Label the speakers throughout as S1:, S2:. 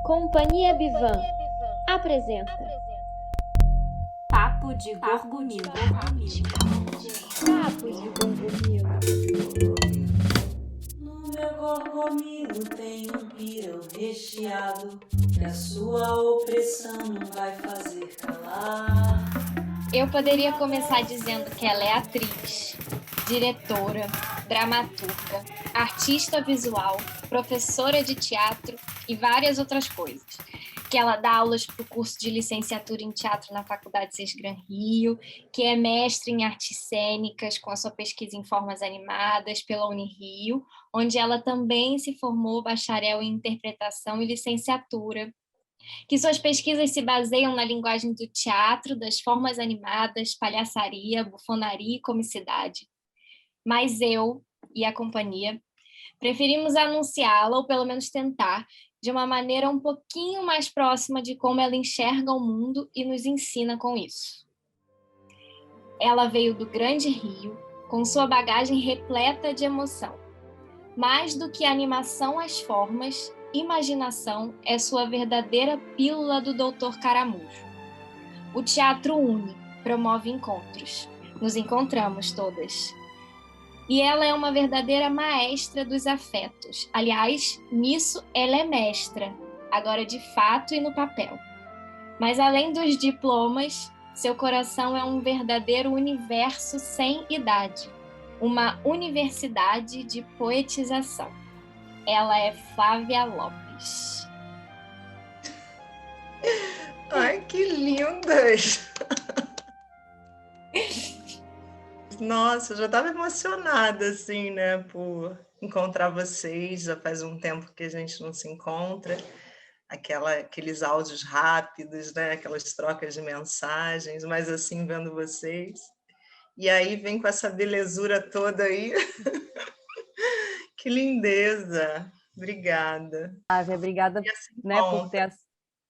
S1: Companhia Bivan apresenta
S2: Papo de Gorgomilo.
S1: Papos de Gorgomilo.
S3: No meu gorgomilo tem um pirão recheado que a sua opressão não vai fazer calar.
S4: Eu poderia começar dizendo que ela é atriz, diretora, dramaturga, artista visual, professora de teatro e várias outras coisas. Que ela dá aulas para o curso de licenciatura em teatro na Faculdade Sesgran Rio, que é mestre em artes cênicas com a sua pesquisa em formas animadas pela Unirio, onde ela também se formou bacharel em interpretação e licenciatura, que suas pesquisas se baseiam na linguagem do teatro, das formas animadas, palhaçaria, bufonaria e comicidade. Mas eu e a companhia preferimos anunciá-la, ou pelo menos tentar, de uma maneira um pouquinho mais próxima de como ela enxerga o mundo e nos ensina com isso. Ela veio do Grande Rio, com sua bagagem repleta de emoção. Mais do que animação às formas, imaginação é sua verdadeira pílula do Dr. Caramujo. O teatro une, promove encontros. Nos encontramos todas. E ela é uma verdadeira maestra dos afetos. Aliás, nisso ela é mestra, agora de fato e no papel. Mas além dos diplomas, seu coração é um verdadeiro universo sem idade. Uma universidade de poetização. Ela é Flávia Lopes.
S5: Ai, que lindas! Nossa, eu já estava emocionada, assim, né, por encontrar vocês. Já faz um tempo que a gente não se encontra. Aqueles áudios rápidos, né, aquelas trocas de mensagens, mas assim, vendo vocês. E aí vem com essa belezura toda aí. Que lindeza! Obrigada.
S6: Flávia, obrigada,
S5: E assim,
S6: né, por ter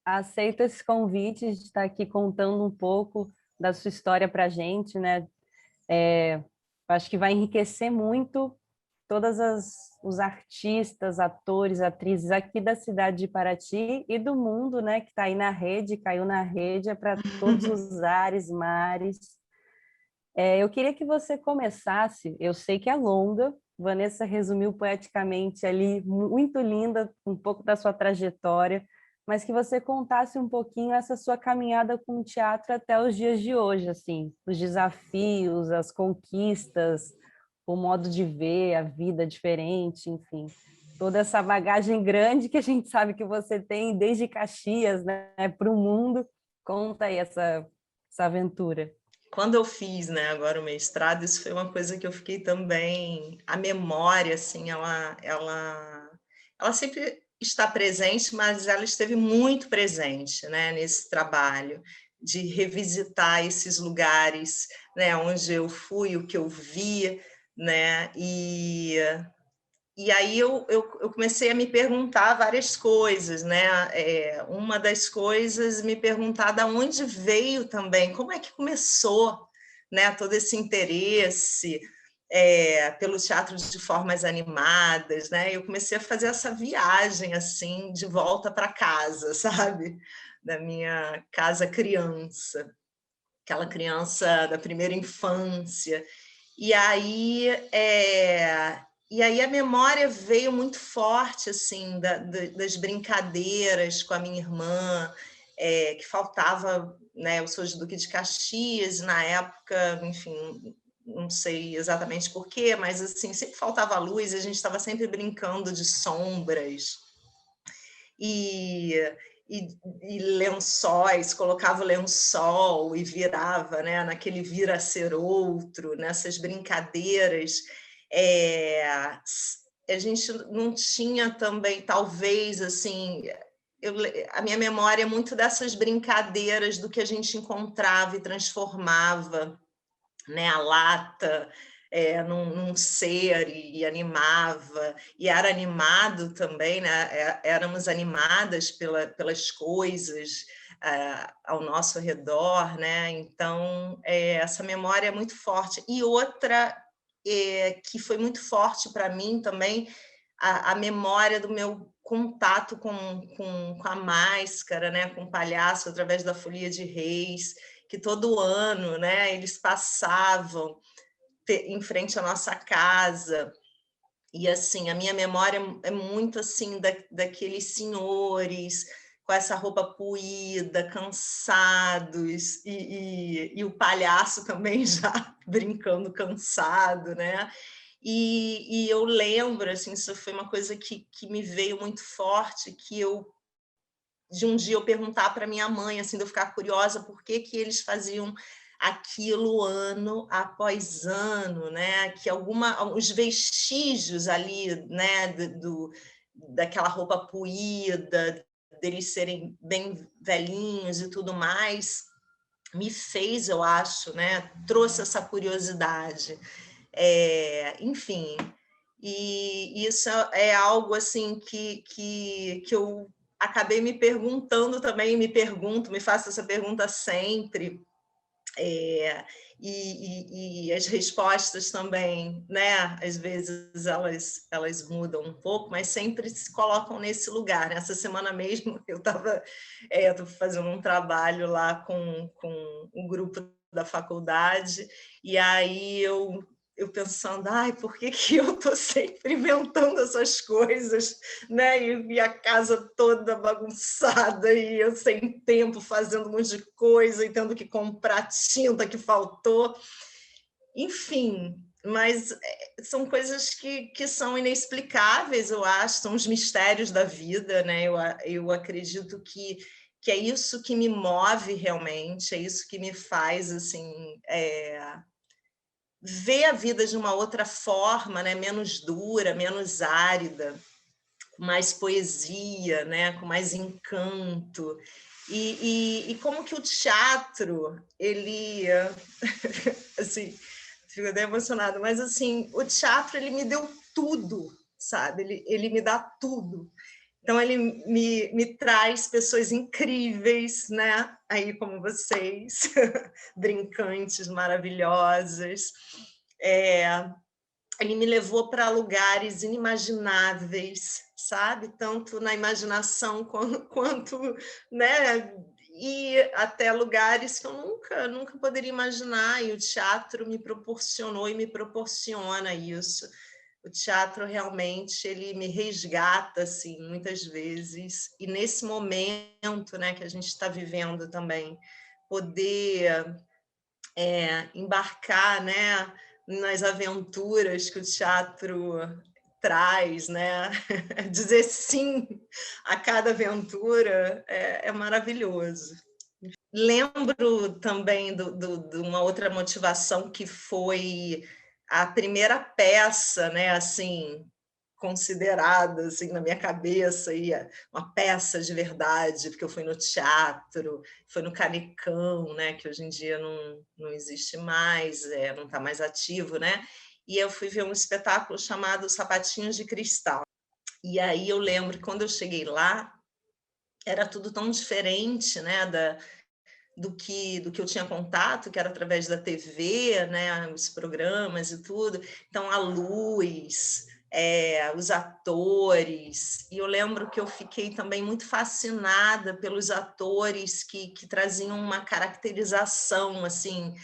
S6: aceito esse convite de estar aqui contando um pouco da sua história para a gente, né? Acho que vai enriquecer muito todos os artistas, atores, atrizes aqui da cidade de Paraty e do mundo, né, que está aí na rede, caiu na rede, é para todos os ares, mares. Eu queria que você começasse, eu sei que é longa, Vanessa resumiu poeticamente ali, muito linda, um pouco da sua trajetória, mas que você contasse um pouquinho essa sua caminhada com o teatro até os dias de hoje, assim, os desafios, as conquistas, o modo de ver a vida diferente, enfim, toda essa bagagem grande que a gente sabe que você tem desde Caxias, né, para o mundo. Conta aí essa aventura.
S5: Quando eu fiz, né, agora o mestrado, isso foi uma coisa que eu fiquei também, a memória, assim, ela sempre está presente, mas ela esteve muito presente, né, nesse trabalho de revisitar esses lugares, né, onde eu fui, o que eu vi, né, e aí eu comecei a me perguntar várias coisas, né? Uma das coisas, me perguntar de onde veio também, como é que começou, né, todo esse interesse pelo teatro de formas animadas, né? Eu comecei a fazer essa viagem assim de volta para casa, sabe? Da minha casa criança, aquela criança da primeira infância. E aí, a memória veio muito forte, assim, das brincadeiras com a minha irmã, que faltava, né? Eu sou de Duque de Caxias, e na época, enfim, não sei exatamente por quê, mas assim, sempre faltava luz, e a gente estava sempre brincando de sombras. E, e lençóis, colocava o lençol e virava, né, naquele vir a ser outro, nessas brincadeiras. A gente não tinha também, talvez, assim, a minha memória é muito dessas brincadeiras do que a gente encontrava e transformava, né, a lata num ser e animava, e era animado também, né? Éramos animadas pelas coisas ao nosso redor, né? Então, essa memória é muito forte. E outra que foi muito forte para mim também, a memória do meu contato com a máscara, né, com o palhaço, através da Folia de Reis, que todo ano, né, eles passavam em frente à nossa casa. E, assim, a minha memória é muito, assim, daqueles senhores com essa roupa puída, cansados, e o palhaço também já brincando cansado, né? E eu lembro, assim, isso foi uma coisa que me veio muito forte, que de um dia eu perguntar para minha mãe, assim, de eu ficar curiosa por que eles faziam aquilo ano após ano, né? Que os vestígios ali, né, daquela roupa puída, deles serem bem velhinhos e tudo mais, me fez, eu acho, né? Trouxe essa curiosidade. Enfim, e isso é algo assim que eu acabei me perguntando também, me faço essa pergunta sempre, e as respostas também, né? Às vezes elas mudam um pouco, mas sempre se colocam nesse lugar. Essa semana mesmo eu estava fazendo um trabalho lá com um grupo da faculdade, e aí eu pensando, ai, por que eu estou sempre inventando essas coisas, né? E a casa toda bagunçada, e eu sem tempo, fazendo um monte de coisa, e tendo que comprar tinta que faltou. Enfim, mas são coisas que são inexplicáveis, eu acho, são os mistérios da vida, né? Eu acredito que é isso que me move realmente, é isso que me faz, assim, ver a vida de uma outra forma, né? Menos dura, menos árida, com mais poesia, né? Com mais encanto. E como que o teatro, ele... assim, fico até emocionada, mas assim, o teatro, ele me deu tudo, sabe? Ele me dá tudo. Então, ele me traz pessoas incríveis, né? Aí, como vocês, brincantes, maravilhosas. Ele me levou para lugares inimagináveis, sabe? Tanto na imaginação quanto, né? E até lugares que eu nunca poderia imaginar. E o teatro me proporcionou e me proporciona isso. O teatro realmente ele me resgata, assim, muitas vezes. E nesse momento, né, que a gente está vivendo também, poder embarcar, né, nas aventuras que o teatro traz, né? Dizer sim a cada aventura é maravilhoso. Lembro também de uma outra motivação que foi a primeira peça, né, assim, considerada assim, na minha cabeça, uma peça de verdade, porque eu fui no teatro, foi no Canecão, né, que hoje em dia não existe mais, não está mais ativo, né? E eu fui ver um espetáculo chamado Sapatinhos de Cristal. E aí eu lembro que quando eu cheguei lá, era tudo tão diferente, né, do que eu tinha contato, que era através da TV, né, os programas e tudo. Então, a luz, os atores. E eu lembro que eu fiquei também muito fascinada pelos atores que traziam uma caracterização, assim.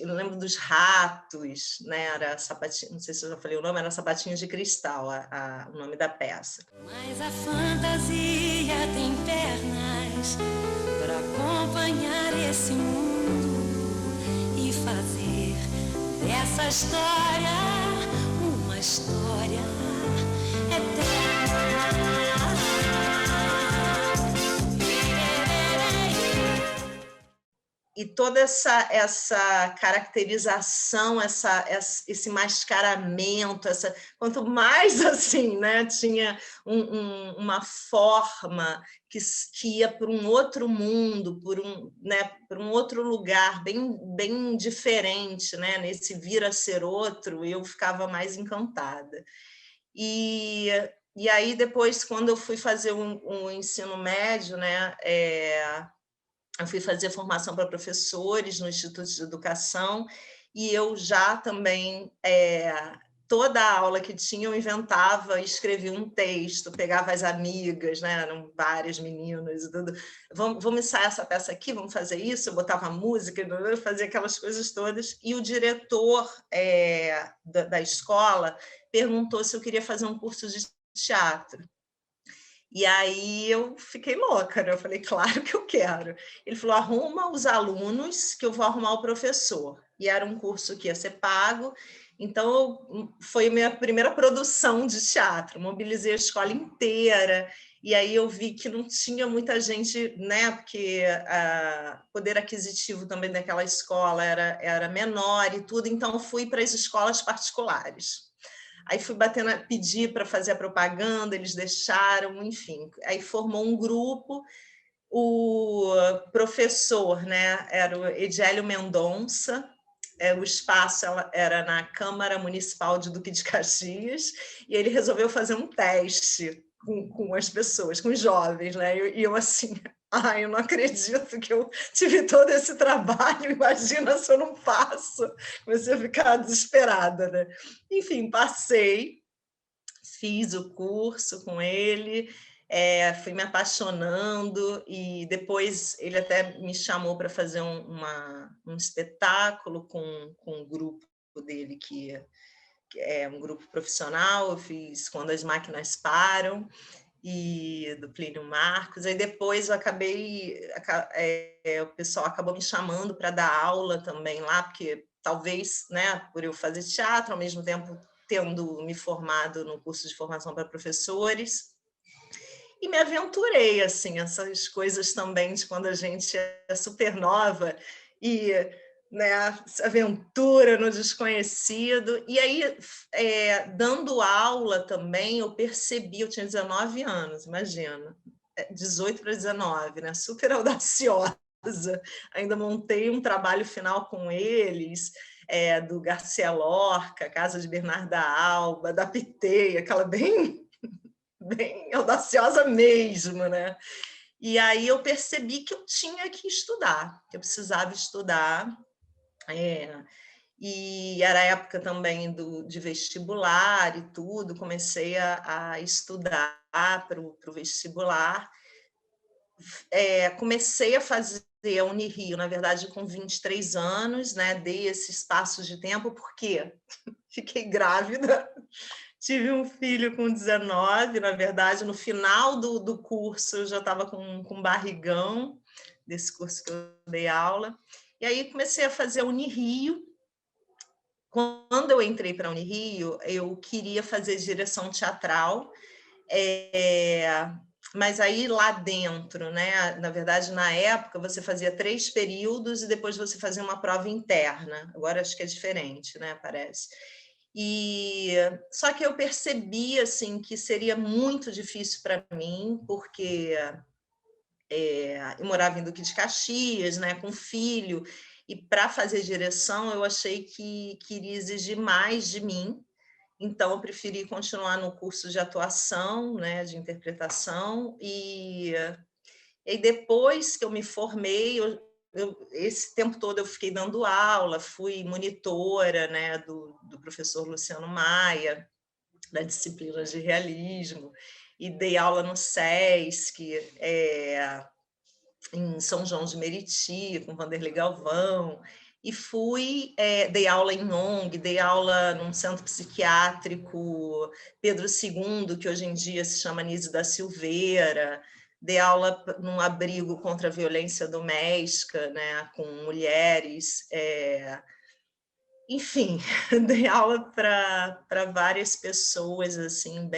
S5: Eu lembro dos ratos, né? Era Sapatinho, não sei se eu já falei o nome, era Sapatinhos de Cristal, o nome da peça.
S3: Mas a fantasia tem pernas para acompanhar esse mundo e fazer dessa história uma história eterna.
S5: E toda essa caracterização, esse mascaramento, quanto mais assim, né, tinha uma forma que ia para um outro mundo, por um outro lugar bem diferente, né, nesse vir a ser outro, eu ficava mais encantada. E aí depois, quando eu fui fazer um ensino médio, né, eu fui fazer formação para professores no Instituto de Educação, e eu já também toda a aula que tinha eu inventava, escrevia um texto, pegava as amigas, né? Eram várias meninas, e tudo. Vamos ensaiar essa peça aqui, vamos fazer isso, eu botava música, fazia aquelas coisas todas, e o diretor da escola perguntou se eu queria fazer um curso de teatro. E aí eu fiquei louca, né? Eu falei, claro que eu quero. Ele falou, arruma os alunos que eu vou arrumar o professor. E era um curso que ia ser pago, então foi a minha primeira produção de teatro. Mobilizei a escola inteira, e aí eu vi que não tinha muita gente, né? Porque o poder aquisitivo também daquela escola era menor e tudo, então fui para as escolas particulares. Aí fui pedir para fazer a propaganda, eles deixaram, enfim. Aí formou um grupo, o professor, né, era o Edélio Mendonça, o espaço era na Câmara Municipal de Duque de Caxias, e ele resolveu fazer um teste com as pessoas, com os jovens, né? E eu assim, eu não acredito que eu tive todo esse trabalho, imagina se eu não faço. Comecei a ficar desesperada, né? Enfim, passei, fiz o curso com ele, fui me apaixonando, e depois ele até me chamou para fazer um espetáculo com um grupo dele, que é um grupo profissional. Eu fiz Quando as Máquinas Param, e do Plínio Marcos. Aí depois eu o pessoal acabou me chamando para dar aula também lá, porque talvez, né, por eu fazer teatro, ao mesmo tempo tendo me formado no curso de formação para professores, e me aventurei, assim, essas coisas também de quando a gente é super nova e, né, aventura no desconhecido. E aí, dando aula também, eu percebi, eu tinha 19 anos, imagina, 18 para 19, né, super audaciosa. Ainda montei um trabalho final com eles, do Garcia Lorca, Casa de Bernarda Alba, da Piteia, aquela bem audaciosa mesmo, né? E aí eu percebi que eu tinha que estudar, que eu precisava estudar. E era a época também de vestibular e tudo, comecei a estudar para o vestibular. Comecei a fazer a Unirio, na verdade, com 23 anos, né? Dei esse espaço de tempo, porque fiquei grávida, tive um filho com 19, na verdade, no final do curso eu já estava com barrigão, desse curso que eu dei aula, e aí comecei a fazer a Unirio. Quando eu entrei para a Unirio, eu queria fazer direção teatral, mas aí lá dentro, né? Na verdade, na época, você fazia 3 períodos e depois você fazia uma prova interna. Agora acho que é diferente, né? Parece. Só que eu percebi assim, que seria muito difícil para mim, porque eu morava em Duque de Caxias, né, com filho, e para fazer direção eu achei que iria exigir mais de mim, então eu preferi continuar no curso de atuação, né, de interpretação, e depois que eu me formei, esse tempo todo eu fiquei dando aula, fui monitora, né, do professor Luciano Maia, da disciplina de realismo, e dei aula no SESC, em São João de Meriti, com Vanderlei Galvão, e dei aula em ONG, dei aula num centro psiquiátrico Pedro II, que hoje em dia se chama Nise da Silveira, dei aula num abrigo contra a violência doméstica, né, com mulheres, enfim, dei aula para várias pessoas, assim,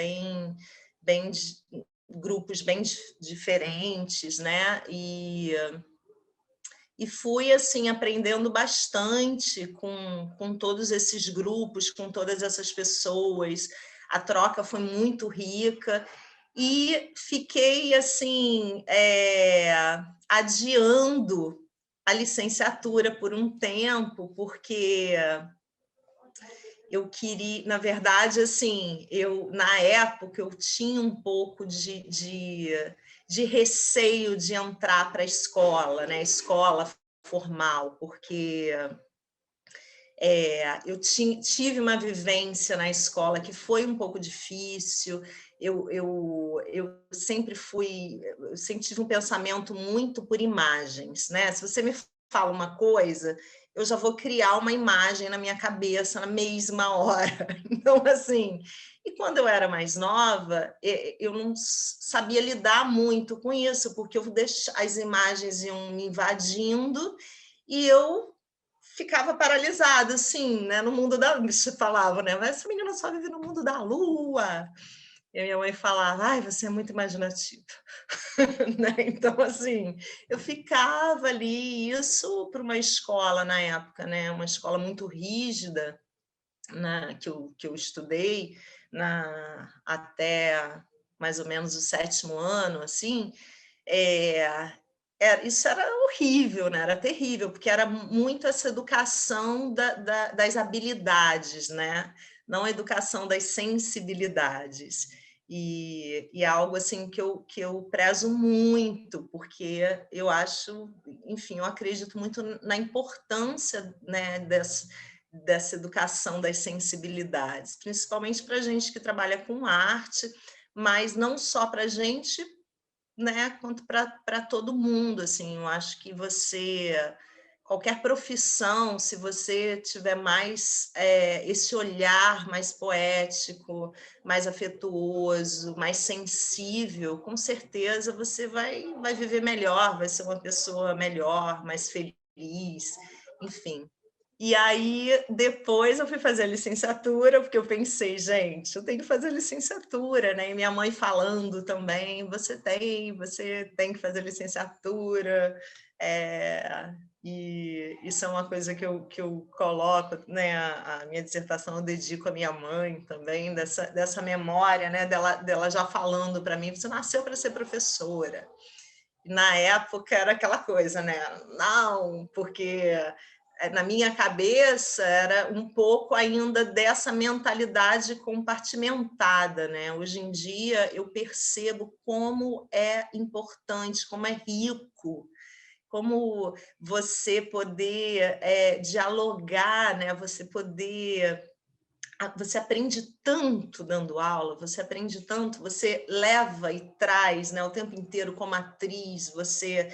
S5: grupos bem diferentes, né? E fui assim aprendendo bastante com todos esses grupos, com todas essas pessoas. A troca foi muito rica e fiquei assim adiando a licenciatura por um tempo, porque eu queria, na verdade, assim, na época eu tinha um pouco de receio de entrar para a escola, né? Escola formal, porque Tive uma vivência na escola que foi um pouco difícil. Eu sempre tive um pensamento muito por imagens, né? Se você me fala uma coisa, eu já vou criar uma imagem na minha cabeça na mesma hora. Então, assim, e quando eu era mais nova, eu não sabia lidar muito com isso, porque as imagens iam me invadindo e eu ficava paralisada, assim, né? No mundo da lua, você falava, né? Mas essa menina só vive no mundo da lua. E a minha mãe falava, ai, você é muito imaginativa. Né? Então, assim, eu ficava ali, isso para uma escola na época, né? Uma escola muito rígida, que eu estudei até mais ou menos o 7º ano, assim, isso era horrível, né? Era terrível, porque era muito essa educação das habilidades, né? Não a educação das sensibilidades. E é algo assim que eu prezo muito, porque eu acho, enfim, eu acredito muito na importância, né, dessa educação das sensibilidades, principalmente para a gente que trabalha com arte, mas não só para a gente, né, quanto para todo mundo, assim. Eu acho que qualquer profissão, se você tiver mais esse olhar mais poético, mais afetuoso, mais sensível, com certeza você vai viver melhor, vai ser uma pessoa melhor, mais feliz, enfim. E aí, depois eu fui fazer a licenciatura, porque eu pensei, gente, eu tenho que fazer licenciatura, né? E minha mãe falando também, você tem que fazer licenciatura. E isso é uma coisa que eu coloco, né? A minha dissertação eu dedico à minha mãe também, dessa memória, né? Dela já falando para mim, você nasceu para ser professora. E na época era aquela coisa, né? Não, porque na minha cabeça era um pouco ainda dessa mentalidade compartimentada, né? Hoje em dia eu percebo como é importante, como é rico, como você poder dialogar, né? Você aprende tanto dando aula, você aprende tanto, você leva e traz, né, o tempo inteiro como atriz, você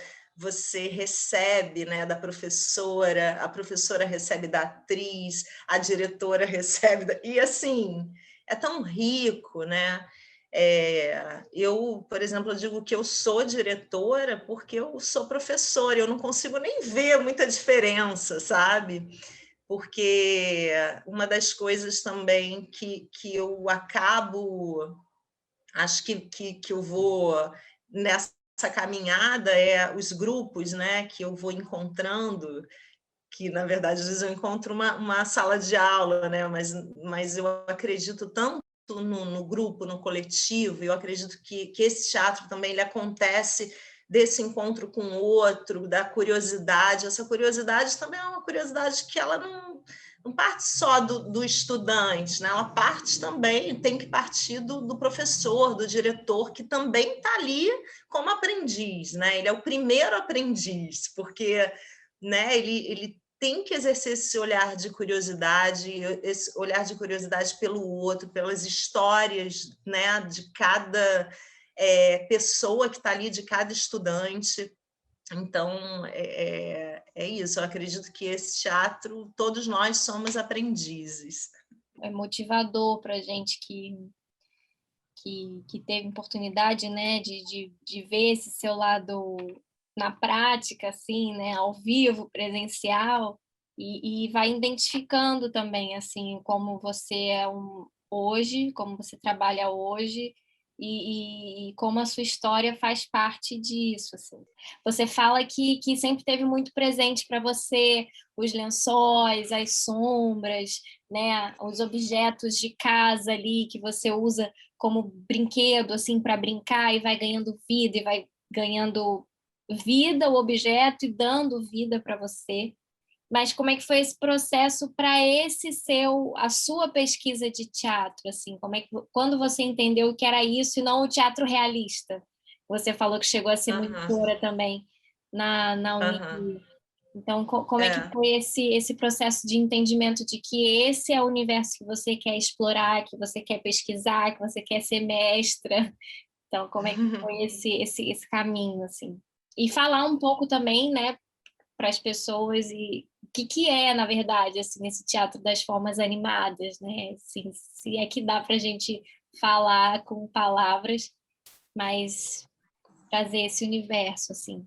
S5: recebe, né, da professora, a professora recebe da atriz, a diretora recebe e assim é tão rico, né? Eu, por exemplo, eu digo que eu sou diretora porque eu sou professora, eu não consigo nem ver muita diferença, sabe? Porque uma das coisas também que eu acabo, acho que eu vou nessa caminhada os grupos, né, que eu vou encontrando, que na verdade às vezes eu encontro uma sala de aula, né, mas eu acredito tanto no grupo, no coletivo, eu acredito que esse teatro também ele acontece desse encontro com o outro, da curiosidade. Essa curiosidade também é uma curiosidade que ela não parte só do estudante, né? Ela parte também, tem que partir do professor, do diretor, que também está ali como aprendiz, né? Ele é o primeiro aprendiz, porque, né, ele tem que exercer esse olhar de curiosidade, esse olhar de curiosidade pelo outro, pelas histórias, né, de cada pessoa que está ali, de cada estudante. Então, é isso. Eu acredito que esse teatro, todos nós somos aprendizes.
S4: É motivador para a gente que teve oportunidade, né, de ver esse seu lado na prática, assim, né, ao vivo, presencial, e vai identificando também, assim, como você é hoje, como você trabalha hoje, e como a sua história faz parte disso, assim. Você fala que sempre teve muito presente para você os lençóis, as sombras, né, os objetos de casa ali que você usa como brinquedo, assim, para brincar, e vai ganhando vida, e vai ganhando vida o objeto e dando vida para você. Mas como é que foi esse processo para a sua pesquisa de teatro, assim? Quando você entendeu que era isso e não o teatro realista? Você falou que chegou a ser monitora também na Unirio. Então, como é que
S5: É.
S4: foi esse processo de entendimento de que esse é o universo que você quer explorar, que você quer pesquisar, que você quer ser mestra? Então, como é que foi esse caminho, assim? E falar um pouco também, né, para as pessoas e o que é, na verdade, assim, esse teatro das formas animadas, né? Assim, se é que dá para a gente falar com palavras, mas trazer esse universo, assim.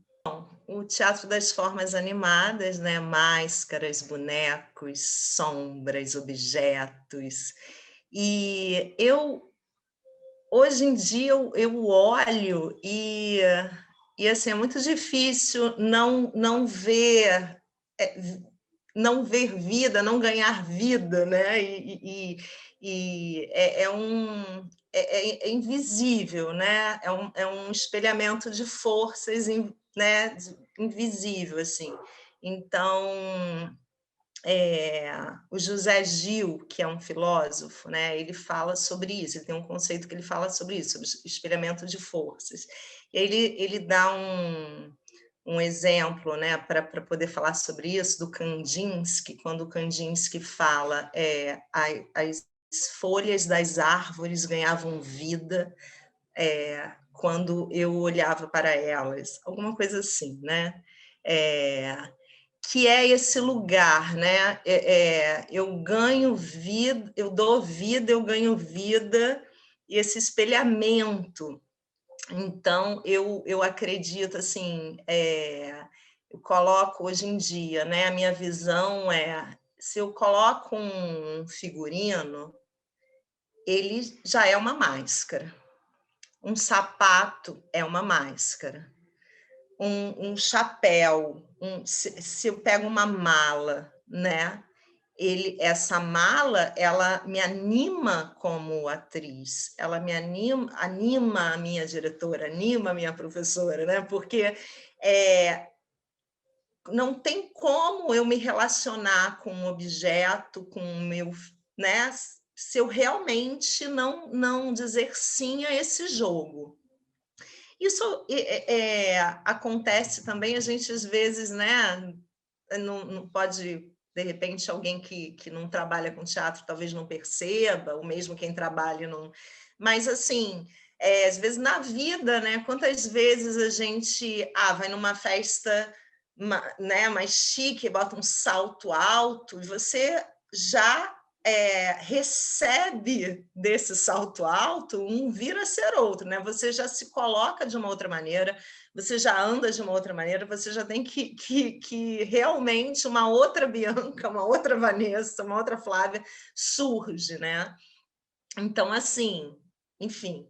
S5: O teatro das formas animadas, né? Máscaras, bonecos, sombras, objetos. E hoje em dia, eu olho e assim, é muito difícil não ver, não ver vida, não ganhar vida, né? E é invisível, né? É um espelhamento de forças, né? Invisível, assim. Então, o José Gil, que é um filósofo, né, ele fala sobre isso, ele tem um conceito que ele fala sobre isso, sobre espelhamento de forças. E ele dá um exemplo, né, para poder falar sobre isso, do Kandinsky, quando o Kandinsky fala as folhas das árvores ganhavam vida quando eu olhava para elas, alguma coisa assim, né? Que é esse lugar, né? Eu ganho vida, eu dou vida, eu ganho vida, e esse espelhamento. Então, eu acredito, assim, eu coloco hoje em dia, né? A minha visão se eu coloco um figurino, ele já é uma máscara. Um sapato é uma máscara. Um chapéu, se eu pego uma mala, né? Essa mala, ela me anima como atriz, ela me anima a minha diretora, anima a minha professora, né? Porque não tem como eu me relacionar com um objeto, com o meu, né? Se eu realmente não dizer sim a esse jogo. Isso acontece também, a gente às vezes, né, não pode, de repente, alguém que não trabalha com teatro talvez não perceba, ou mesmo quem trabalha não. Mas, assim, às vezes na vida, né, quantas vezes a gente vai numa festa, né, mais chique, bota um salto alto, e você já recebe desse salto alto vira ser outro, né? Você já se coloca de uma outra maneira, você já anda de uma outra maneira, você já tem que realmente uma outra Bianca, uma outra Vanessa, uma outra Flávia surge, né? Então, assim, enfim.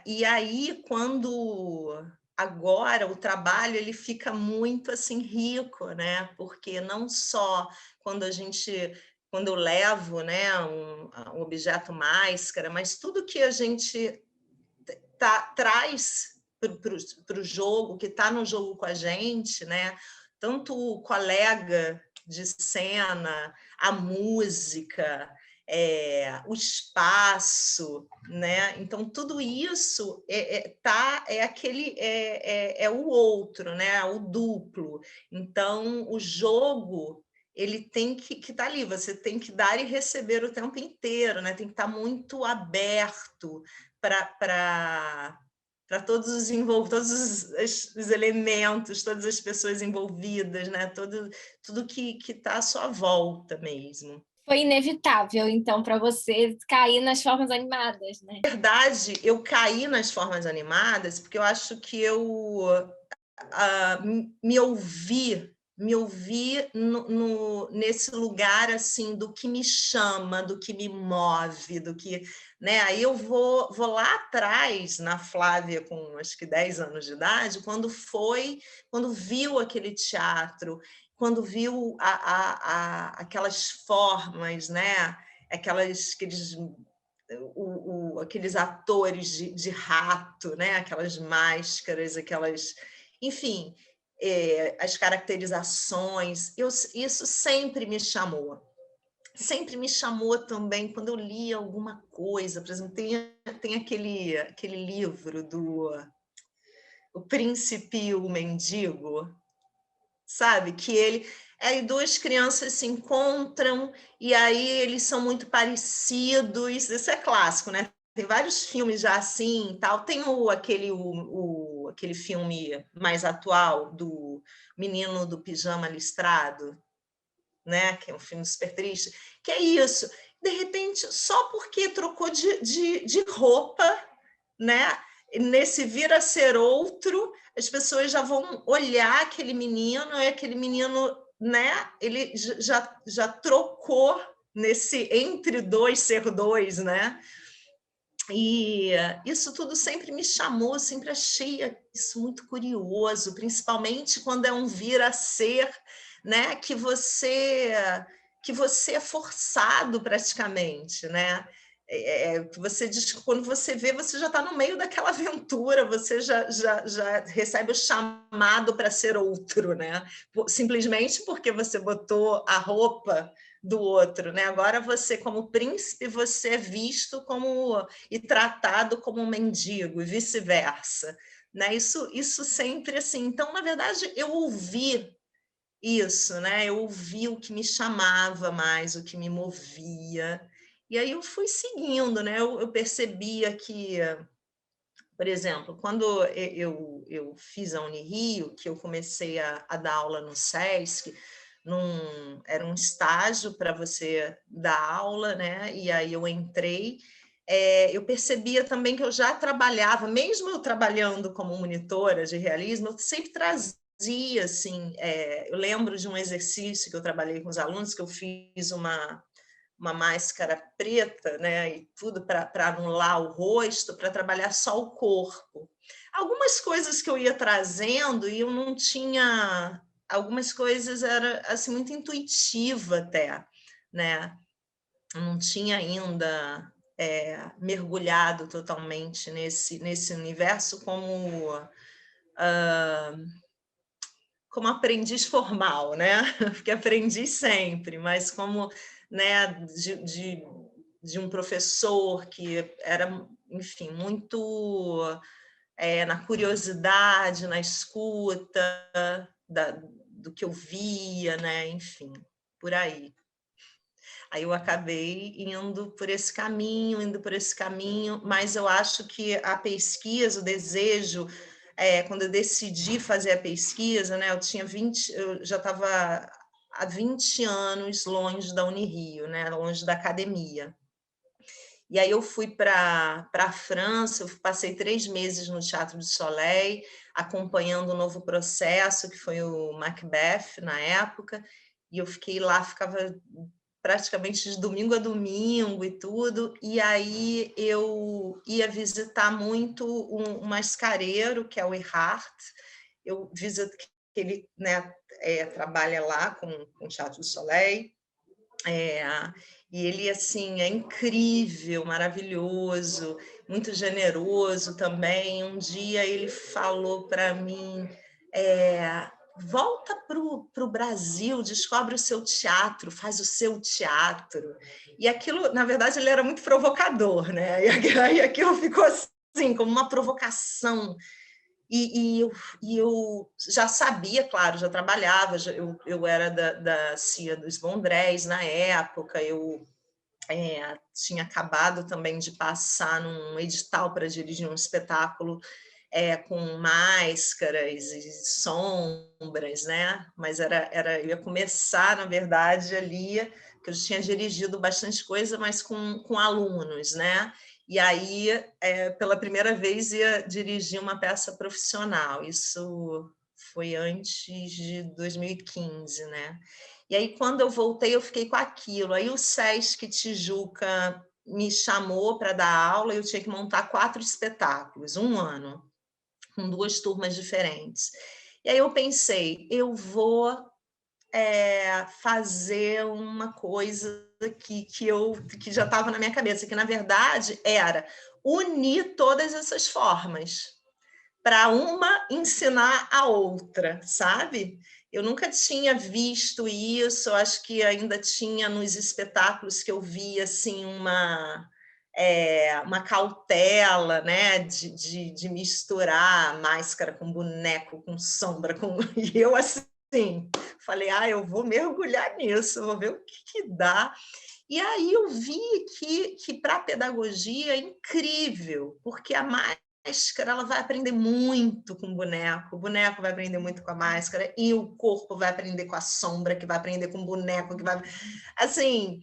S5: E aí, quando agora o trabalho ele fica muito assim rico, né? Porque não só quando eu levo, né, um objeto máscara, mas tudo que a gente traz para o jogo, que está no jogo com a gente, né? Tanto o colega de cena, a música, o espaço, né? Então tudo isso é o outro, né? O duplo. Então o jogo ele tem que estar ali, você tem que dar e receber o tempo inteiro, né? Tem que estar muito aberto para todos os envolvidos, todos os elementos, todas as pessoas envolvidas, né? Tudo que está à sua volta mesmo.
S4: Foi inevitável, então, para você cair nas formas animadas, né?
S5: Na verdade, eu caí nas formas animadas porque eu acho que eu me ouvi nesse lugar assim do que me chama, do que me move, do que, né? Aí eu vou lá atrás na Flávia com acho que 10 anos de idade, quando viu aquele teatro, quando viu aquelas formas, né? Aqueles atores de rato, né? Aquelas máscaras, enfim, as caracterizações, isso sempre me chamou. Sempre me chamou também quando eu lia alguma coisa, por exemplo, tem aquele livro do O Príncipe e o Mendigo, sabe? Que ele... Aí duas crianças se encontram e aí eles são muito parecidos. Isso é clássico, né? Tem vários filmes já assim, tal. Tem aquele filme mais atual do Menino do Pijama Listrado, né? Que é um filme super triste. Que é isso. De repente, só porque trocou de roupa, né? Nesse vir a ser outro, as pessoas já vão olhar aquele menino, e aquele menino, né? Ele já trocou nesse entre dois ser dois, né? E isso tudo sempre me chamou, sempre achei isso muito curioso, principalmente quando é um vir a ser, né? Que você é forçado praticamente, né? Que você diz que quando você vê, você já está no meio daquela aventura, você já recebe o chamado para ser outro, né? Simplesmente porque você botou a roupa do outro, né? Agora você, como príncipe, você é visto como e tratado como um mendigo e vice-versa, né? Isso sempre assim. Então, na verdade, eu ouvi isso, né? Eu ouvi o que me chamava mais, o que me movia. E aí eu fui seguindo, né? Eu percebia que, por exemplo, quando eu fiz a Unirio, que eu comecei a dar aula no SESC, era um estágio para você dar aula, né? E aí eu entrei, eu percebia também que eu já trabalhava, mesmo eu trabalhando como monitora de realismo, eu sempre trazia, assim, eu lembro de um exercício que eu trabalhei com os alunos, que eu fiz uma máscara preta, né, e tudo para anular o rosto, para trabalhar só o corpo. Algumas coisas que eu ia trazendo e eu não tinha... Algumas coisas era assim, muito intuitiva até, né? Eu não tinha ainda mergulhado totalmente nesse universo como aprendiz formal, né? Porque aprendiz sempre, mas como, né, de um professor que era, enfim, muito na curiosidade, na escuta do que eu via, né? Enfim, por aí. Aí eu acabei indo por esse caminho, mas eu acho que a pesquisa, o desejo, quando eu decidi fazer a pesquisa, né, eu já estava há 20 anos longe da Unirio, né, longe da academia. E aí eu fui para a França, eu passei 3 meses no Teatro du Soleil, acompanhando o novo processo, que foi o Macbeth, na época, e eu fiquei lá, ficava praticamente de domingo a domingo e tudo, e aí eu ia visitar muito um mascareiro, que é o Erhardt, eu visito que ele, né, trabalha lá com o Teatro du Soleil, e ele assim é incrível, maravilhoso, muito generoso também. Um dia ele falou para mim, volta para o Brasil, descobre o seu teatro, faz o seu teatro. E aquilo, na verdade, ele era muito provocador, né? E aquilo ficou assim, como uma provocação. E eu já sabia, claro, já trabalhava, eu era da CIA dos Bondrés na época, eu tinha acabado também de passar num edital para dirigir um espetáculo com máscaras e sombras, né? Mas eu ia começar, na verdade, ali, que eu tinha dirigido bastante coisa, mas com alunos, né? E aí, pela primeira vez, ia dirigir uma peça profissional. Isso foi antes de 2015, né? E aí, quando eu voltei, eu fiquei com aquilo. Aí o SESC Tijuca me chamou para dar aula e eu tinha que montar 4 espetáculos, 1 ano, com 2 turmas diferentes. E aí eu pensei, eu vou fazer uma coisa que já estava na minha cabeça, que na verdade era unir todas essas formas para uma ensinar a outra, sabe? Eu nunca tinha visto isso, eu acho que ainda tinha nos espetáculos que eu via assim, uma cautela, né, de misturar máscara com boneco, com sombra, e eu assim, assim, falei, eu vou mergulhar nisso, vou ver o que dá. E aí eu vi que para a pedagogia é incrível, porque a máscara ela vai aprender muito com o boneco vai aprender muito com a máscara, e o corpo vai aprender com a sombra, que vai aprender com o boneco, que vai... Assim,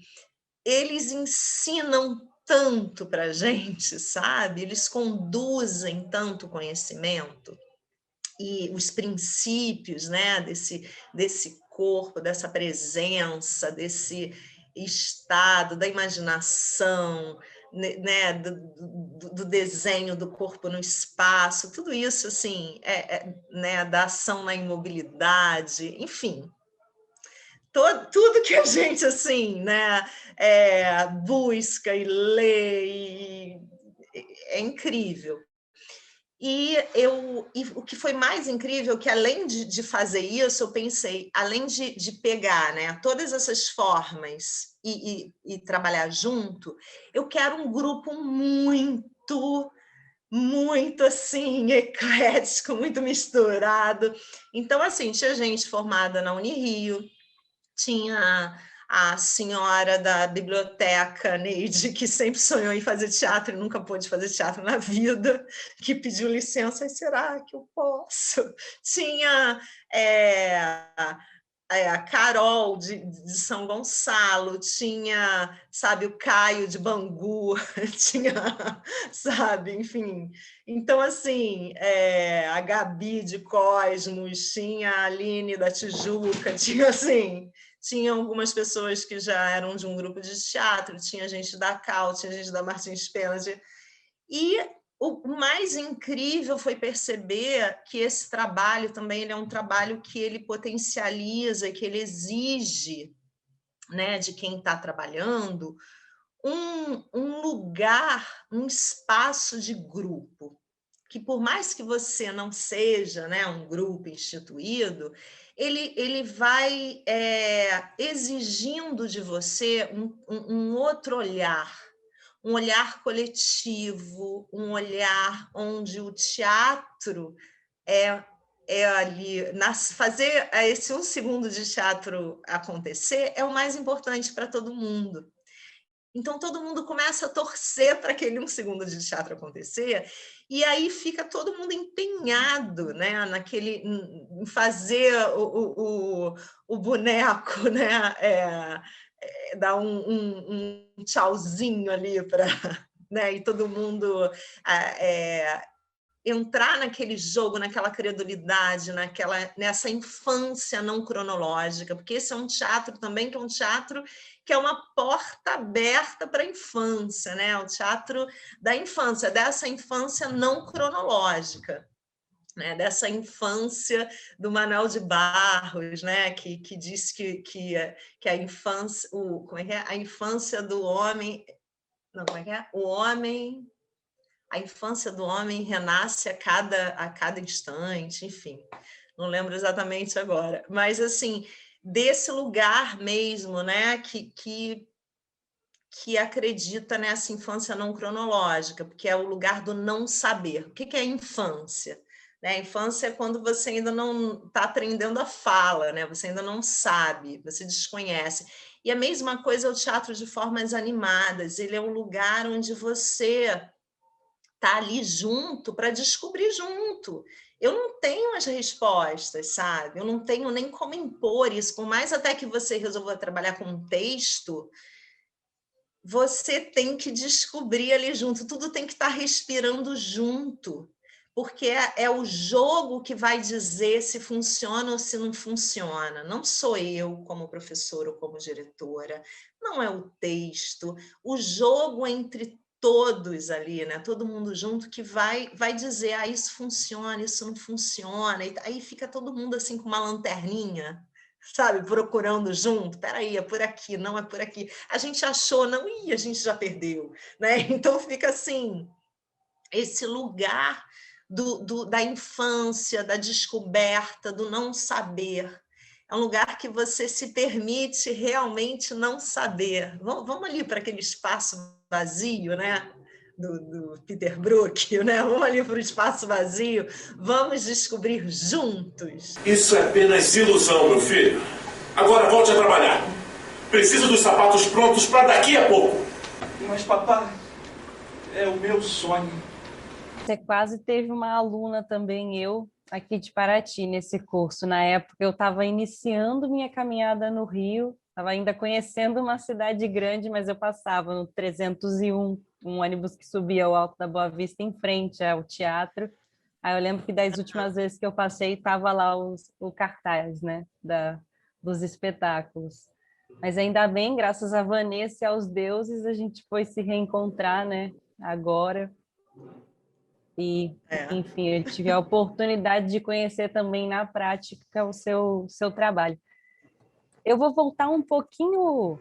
S5: eles ensinam tanto para a gente, sabe? Eles conduzem tanto conhecimento e os princípios, né, desse corpo, dessa presença, desse estado, da imaginação, né, do desenho do corpo no espaço, tudo isso, assim, né, da ação na imobilidade, enfim, tudo que a gente, assim, né, busca e lê, é incrível. E o que foi mais incrível, que além de fazer isso, eu pensei, além de pegar, né, todas essas formas e trabalhar junto, eu quero um grupo muito assim, eclético, muito misturado. Então, assim, tinha gente formada na Unirio, tinha a senhora da biblioteca, Neide, que sempre sonhou em fazer teatro e nunca pôde fazer teatro na vida, que pediu licença, será que eu posso? Tinha a Carol de São Gonçalo, tinha, sabe, o Caio de Bangu, tinha, sabe, enfim. Então, assim, a Gabi de Cosmos, tinha a Aline da Tijuca, tinha, assim, tinha algumas pessoas que já eram de um grupo de teatro, tinha gente da Cal, tinha gente da Martins Pena, e o mais incrível foi perceber que esse trabalho também ele é um trabalho que ele potencializa, que ele exige, né, de quem está trabalhando, um lugar, um espaço de grupo, que por mais que você não seja, né, um grupo instituído, ele vai exigindo de você um outro olhar, um olhar coletivo, um olhar onde o teatro é ali, fazer esse 1 segundo de teatro acontecer é o mais importante para todo mundo. Então, todo mundo começa a torcer para aquele 1 segundo de teatro acontecer, e aí fica todo mundo empenhado, né, em fazer o boneco, né, dar um tchauzinho ali para, né, e todo mundo entrar naquele jogo, naquela credulidade, nessa infância não cronológica, porque esse é um teatro também que é um teatro que é uma porta aberta para a infância, né? O teatro da infância, dessa infância não cronológica, né? Dessa infância do Manuel de Barros, né? que diz que a infância, como é que é? A infância do homem, não, como é que é? O homem... A infância do homem renasce a cada instante, enfim, não lembro exatamente agora, mas assim, desse lugar mesmo, né, que acredita nessa infância não cronológica, porque é o lugar do não saber. O que é a infância? Né? A infância é quando você ainda não está aprendendo a fala, né? Você ainda não sabe, você desconhece. E a mesma coisa é o teatro de formas animadas, ele é um lugar onde você tá ali junto para descobrir junto. Eu não tenho as respostas, sabe? Eu não tenho nem como impor isso. Por mais até que você resolva trabalhar com um texto, você tem que descobrir ali junto. Tudo tem que estar respirando junto, porque é o jogo que vai dizer se funciona ou se não funciona. Não sou eu como professora ou como diretora, não é o texto. O jogo entre todos ali, né? Todo mundo junto que vai dizer, isso funciona, isso não funciona, e aí fica todo mundo assim com uma lanterninha, sabe, procurando junto, peraí, é por aqui, não é por aqui, a gente achou, não, a gente já perdeu, né? Então fica assim, esse lugar da infância, da descoberta, do não saber, é um lugar que você se permite realmente não saber. Vamos ali para aquele espaço vazio, né? do Peter Brook, né? Vamos ali para o espaço vazio, vamos descobrir juntos.
S2: Isso é apenas ilusão, meu filho. Agora volte a trabalhar. Preciso dos sapatos prontos para daqui a pouco.
S7: Mas, papai, é o meu sonho.
S6: Você quase teve uma aluna também, eu, aqui de Paraty, nesse curso. Na época, eu estava iniciando minha caminhada no Rio, estava ainda conhecendo uma cidade grande, mas eu passava no 301, um ônibus que subia ao Alto da Boa Vista, em frente ao teatro. Aí eu lembro que das últimas vezes que eu passei, estava lá o cartaz, né, dos espetáculos. Mas ainda bem, graças a Vanessa e aos deuses, a gente foi se reencontrar, né, agora. E, enfim, eu tive a oportunidade de conhecer também na prática o seu trabalho. Eu vou voltar um pouquinho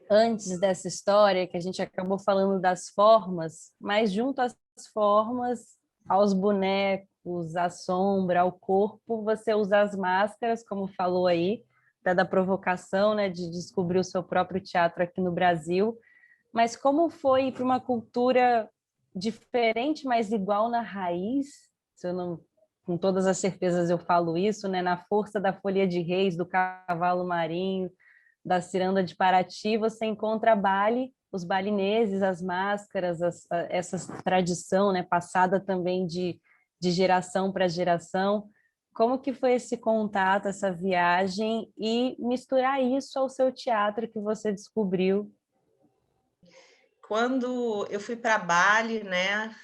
S6: antes dessa história, que a gente acabou falando das formas, mas junto às formas, aos bonecos, à sombra, ao corpo, você usa as máscaras, como falou aí, até da provocação, né, de descobrir o seu próprio teatro aqui no Brasil. Mas como foi para uma cultura diferente, mas igual na raiz? Se eu não, com todas as certezas eu falo isso, né, na força da folia de reis, do cavalo marinho, da ciranda de Paraty, você encontra Bali, os balineses, as máscaras, essa tradição, né, passada também de geração para geração. Como que foi esse contato, essa viagem, e misturar isso ao seu teatro que você descobriu?
S5: Quando eu fui para Bali, né,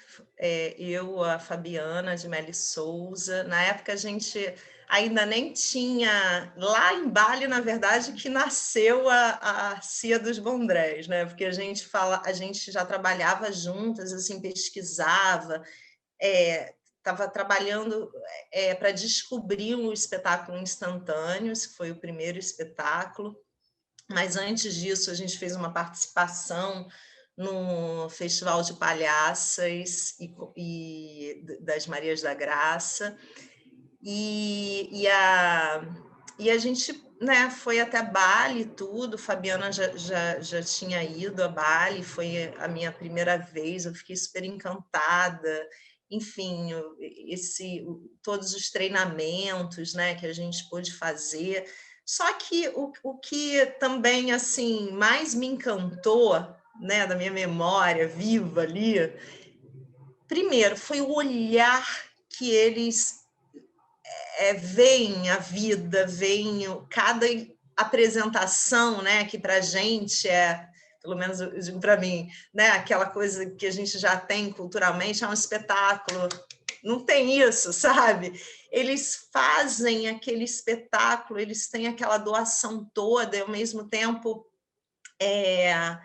S5: eu, a Fabiana de Meli Souza, na época a gente ainda nem tinha, lá em Bali, na verdade, que nasceu a Cia dos Bondrés, né, porque a gente já trabalhava juntas, assim, pesquisava, estava trabalhando para descobrir um espetáculo instantâneo, esse foi o primeiro espetáculo, mas antes disso a gente fez uma participação no Festival de Palhaças e das Marias da Graça, e a gente, né, foi até Bali tudo. Fabiana já tinha ido a Bali, foi a minha primeira vez, eu fiquei super encantada. Enfim, todos os treinamentos, né, que a gente pôde fazer. Só que o que também assim mais me encantou, né, da minha memória viva ali, primeiro foi o olhar que eles veem a vida, veem cada apresentação, né, que para a gente pelo menos eu digo para mim, né, aquela coisa que a gente já tem culturalmente, é um espetáculo, não tem isso, sabe? Eles fazem aquele espetáculo, eles têm aquela doação toda, e ao mesmo tempo é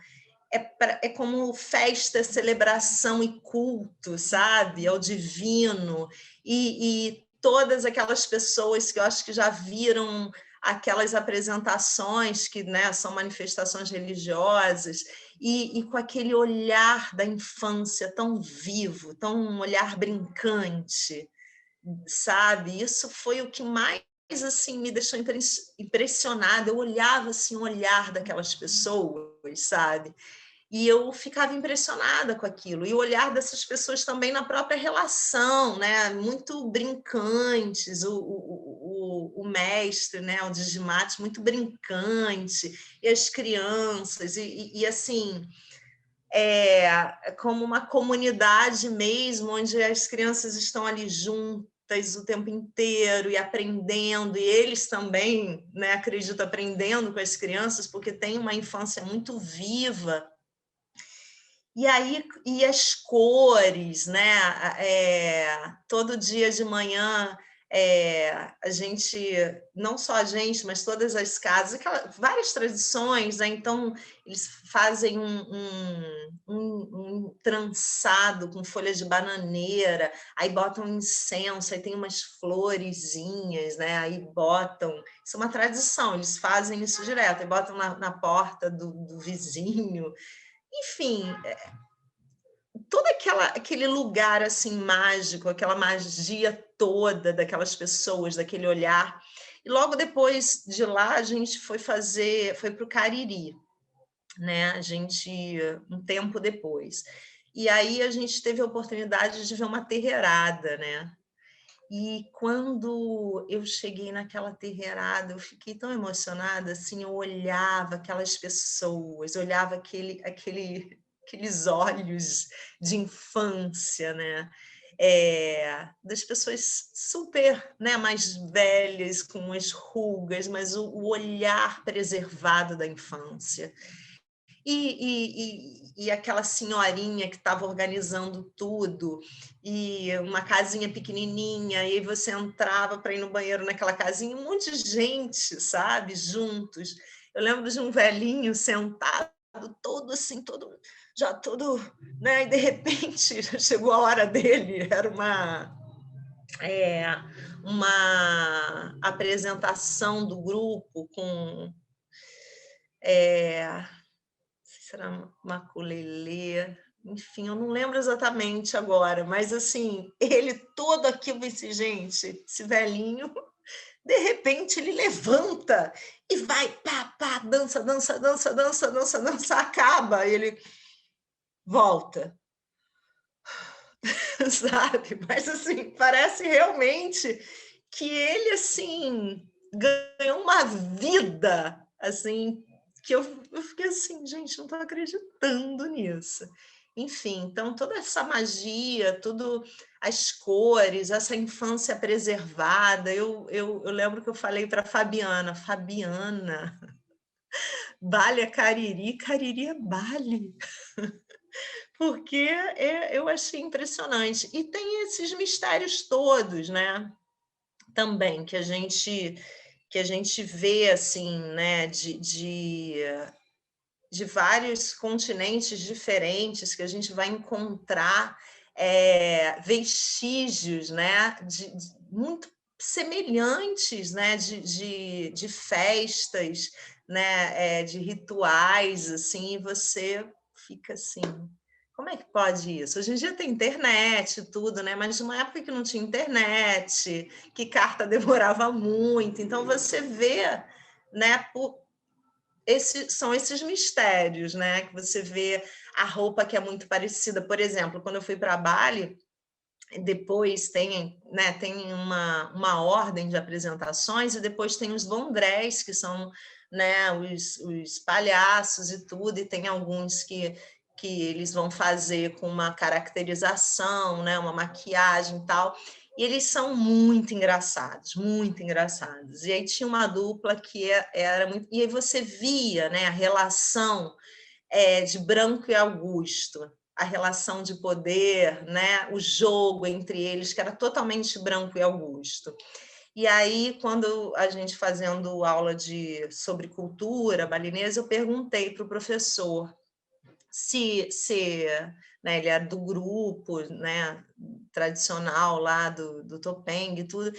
S5: como festa, celebração e culto, sabe? Ao divino, e todas aquelas pessoas que eu acho que já viram aquelas apresentações que, né, são manifestações religiosas, e com aquele olhar da infância tão vivo, tão um olhar brincante, sabe? Isso foi o que mais assim me deixou impressionada. Eu olhava assim o olhar daquelas pessoas, sabe? E eu ficava impressionada com aquilo. E o olhar dessas pessoas também na própria relação, né? Muito brincantes, o mestre, né? O Digimati, muito brincante, e as crianças, e assim, como uma comunidade mesmo, onde as crianças estão ali juntas o tempo inteiro e aprendendo, e eles também, né, acredito, aprendendo com as crianças, porque tem uma infância muito viva. E aí, e as cores, né? Todo dia de manhã, a gente, não só a gente, mas todas as casas, várias tradições, né? Então, eles fazem um trançado com folhas de bananeira, aí botam incenso, aí tem umas florezinhas, né? Aí botam, isso é uma tradição, eles fazem isso direto, aí botam na porta do vizinho. Enfim, todo aquele lugar assim mágico, aquela magia toda daquelas pessoas, daquele olhar. E logo depois de lá a gente foi para o Cariri, né? A gente, um tempo depois. E aí a gente teve a oportunidade de ver uma terreirada, né? E quando eu cheguei naquela terreirada, eu fiquei tão emocionada, assim, eu olhava aquelas pessoas, olhava aqueles olhos de infância, né? Das pessoas super, né, mais velhas, com umas rugas, mas o olhar preservado da infância. E aquela senhorinha que estava organizando tudo, e uma casinha pequenininha, e aí você entrava para ir no banheiro naquela casinha, um monte de gente, sabe, juntos. Eu lembro de um velhinho sentado, todo assim, já todo, né? E de repente chegou a hora dele, era uma apresentação do grupo com será maculelê, enfim, eu não lembro exatamente agora, mas assim, ele todo aquilo, esse velhinho, de repente ele levanta e vai, pá, pá, dança, dança, dança, dança, dança, dança, acaba, ele volta, sabe? Mas assim, parece realmente que ele, assim, ganhou uma vida, assim, que eu fiquei assim, gente, não estou acreditando nisso. Enfim, então toda essa magia, tudo, as cores, essa infância preservada. Eu lembro que eu falei para Fabiana, Bale é Cariri, Cariri é Bale. Porque eu achei impressionante. E tem esses mistérios todos, né? Também que a gente vê assim, né, de vários continentes diferentes, que a gente vai encontrar vestígios, né, muito semelhantes, né, de festas, né, de rituais, assim, e você fica assim, como é que pode isso? Hoje em dia tem internet e tudo, né? Mas numa época que não tinha internet, que carta demorava muito, então você vê, né, são esses mistérios, né? Que você vê a roupa que é muito parecida. Por exemplo, quando eu fui para Bali, depois tem, né, tem uma ordem de apresentações, e depois tem os bondrés, que são, né, os palhaços e tudo, e tem alguns que eles vão fazer com uma caracterização, né, uma maquiagem e tal, e eles são muito engraçados, muito engraçados. E aí tinha uma dupla que era muito... E aí você via, né, a relação de Branco e Augusto, a relação de poder, né, o jogo entre eles, que era totalmente Branco e Augusto. E aí, quando a gente fazendo aula sobre cultura balinesa, eu perguntei para o professor se né, ele era do grupo, né, tradicional lá do Topeng e tudo.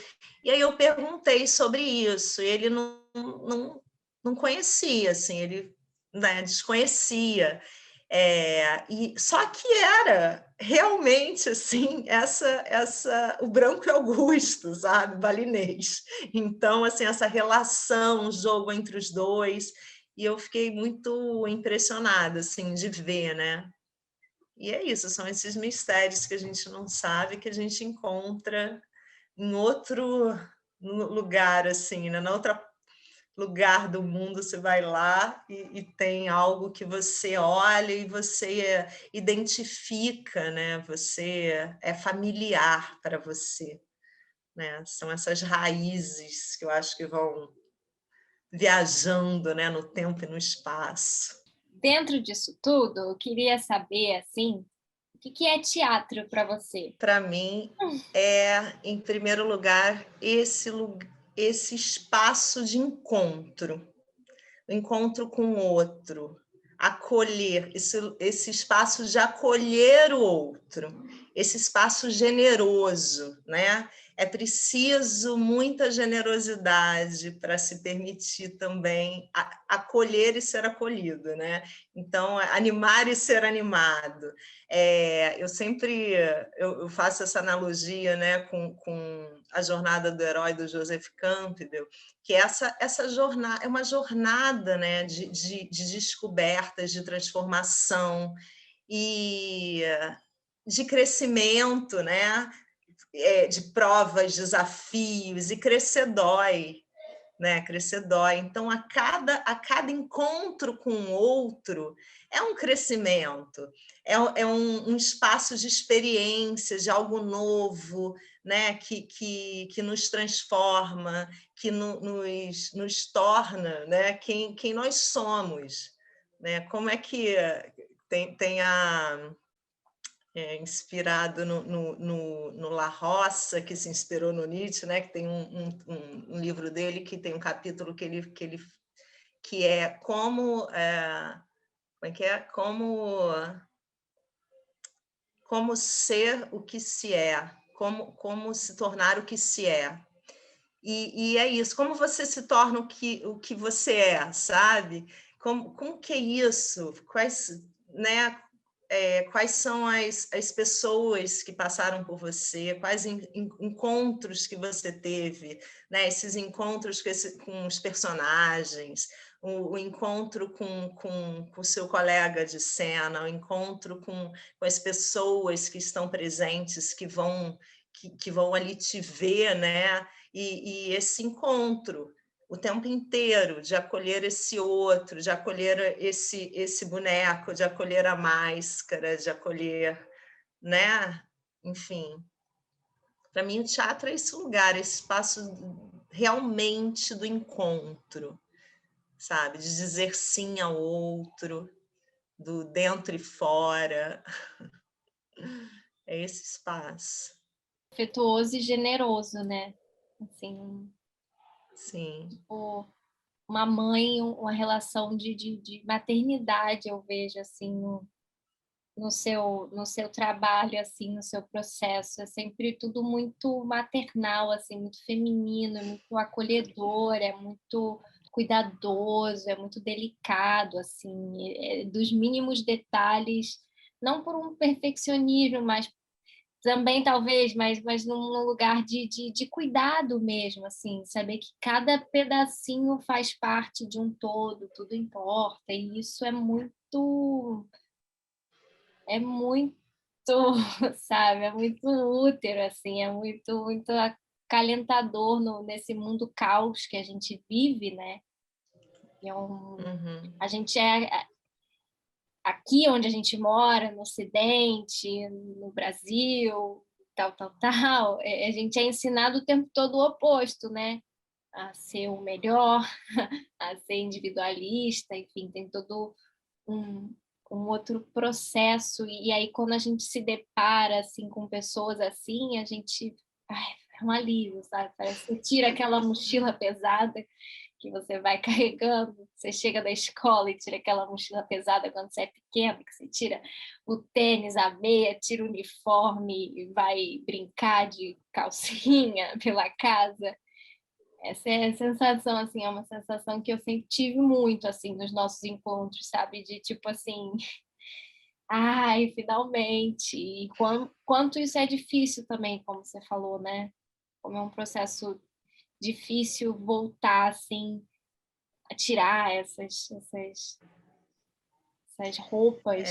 S5: E aí eu perguntei sobre isso, e ele não conhecia, assim, ele, né, desconhecia. Só que era realmente assim o Branco e Augusto, sabe, balinês. Então assim, essa relação, o jogo entre os dois, e eu fiquei muito impressionada assim de ver, né? E é isso, são esses mistérios que a gente não sabe, que a gente encontra em outro lugar, assim, né? Na outra lugar do mundo, você vai lá e tem algo que você olha e você identifica, né? Você é familiar para você, né? São essas raízes que eu acho que vão viajando, né, no tempo e no espaço.
S4: Dentro disso tudo, eu queria saber, assim, o que é teatro para você?
S5: Para mim, em primeiro lugar, esse espaço de encontro, o encontro com o outro, acolher, esse espaço de acolher o outro, esse espaço generoso, né? É preciso muita generosidade para se permitir também acolher e ser acolhido, né? Então, animar e ser animado. Eu sempre eu faço essa analogia, né, com a jornada do herói do Joseph Campbell, que essa jornada é uma jornada, né, de descobertas, de transformação, e de crescimento, né? De provas, desafios, e crescer dói, né? Crescer dói. Então, a cada encontro com o outro é um crescimento, é um espaço de experiência, de algo novo, né? que nos transforma, que nos torna, né? quem nós somos. Né? Como é que tem inspirado no La Roça, que se inspirou no Nietzsche, né? Que tem um livro dele que tem um capítulo que é como como ser o que se é, como se tornar o que se é. E é isso, como você se torna o que você é, sabe? Como que é isso? Né? Quais são as pessoas que passaram por você, quais encontros que você teve, né? Esses encontros com os personagens, o encontro com o seu colega de cena, o encontro com as pessoas que estão presentes, que vão ali te ver, né? E esse encontro o tempo inteiro, de acolher esse outro, de acolher esse boneco, de acolher a máscara, de acolher, né? Enfim, para mim o teatro é esse lugar, esse espaço realmente do encontro, sabe? De dizer sim ao outro, do dentro e fora. É esse espaço.
S4: Afetuoso e generoso, né? Assim,
S5: Sim.
S4: Uma mãe, uma relação de maternidade, eu vejo, assim, no seu trabalho, assim, no seu processo. É sempre tudo muito maternal, assim, muito feminino, é muito acolhedor, é muito cuidadoso, é muito delicado, assim, dos mínimos detalhes, não por um perfeccionismo, mas também talvez, mas num lugar de cuidado mesmo, assim, saber que cada pedacinho faz parte de um todo, tudo importa, e isso é muito, sabe, é muito útero, assim, é muito acalentador nesse mundo caos que a gente vive, né? A gente aqui onde a gente mora, no Ocidente, no Brasil, tal, a gente é ensinado o tempo todo o oposto, né? A ser o melhor, a ser individualista, enfim, tem todo um, um outro processo. E aí, quando a gente se depara assim, com pessoas assim, a gente... é um alívio, sabe? Parece que tira aquela mochila pesada que você vai carregando, você chega da escola e tira aquela mochila pesada quando você é pequeno, que você tira o tênis, a meia, tira o uniforme e vai brincar de calcinha pela casa. Essa é a sensação, assim, é uma sensação que eu sempre tive muito, assim, nos nossos encontros, sabe? De tipo assim, ai, finalmente! E quanto isso é difícil também, como você falou, né? Como é um processo difícil voltar, assim, a tirar essas roupas.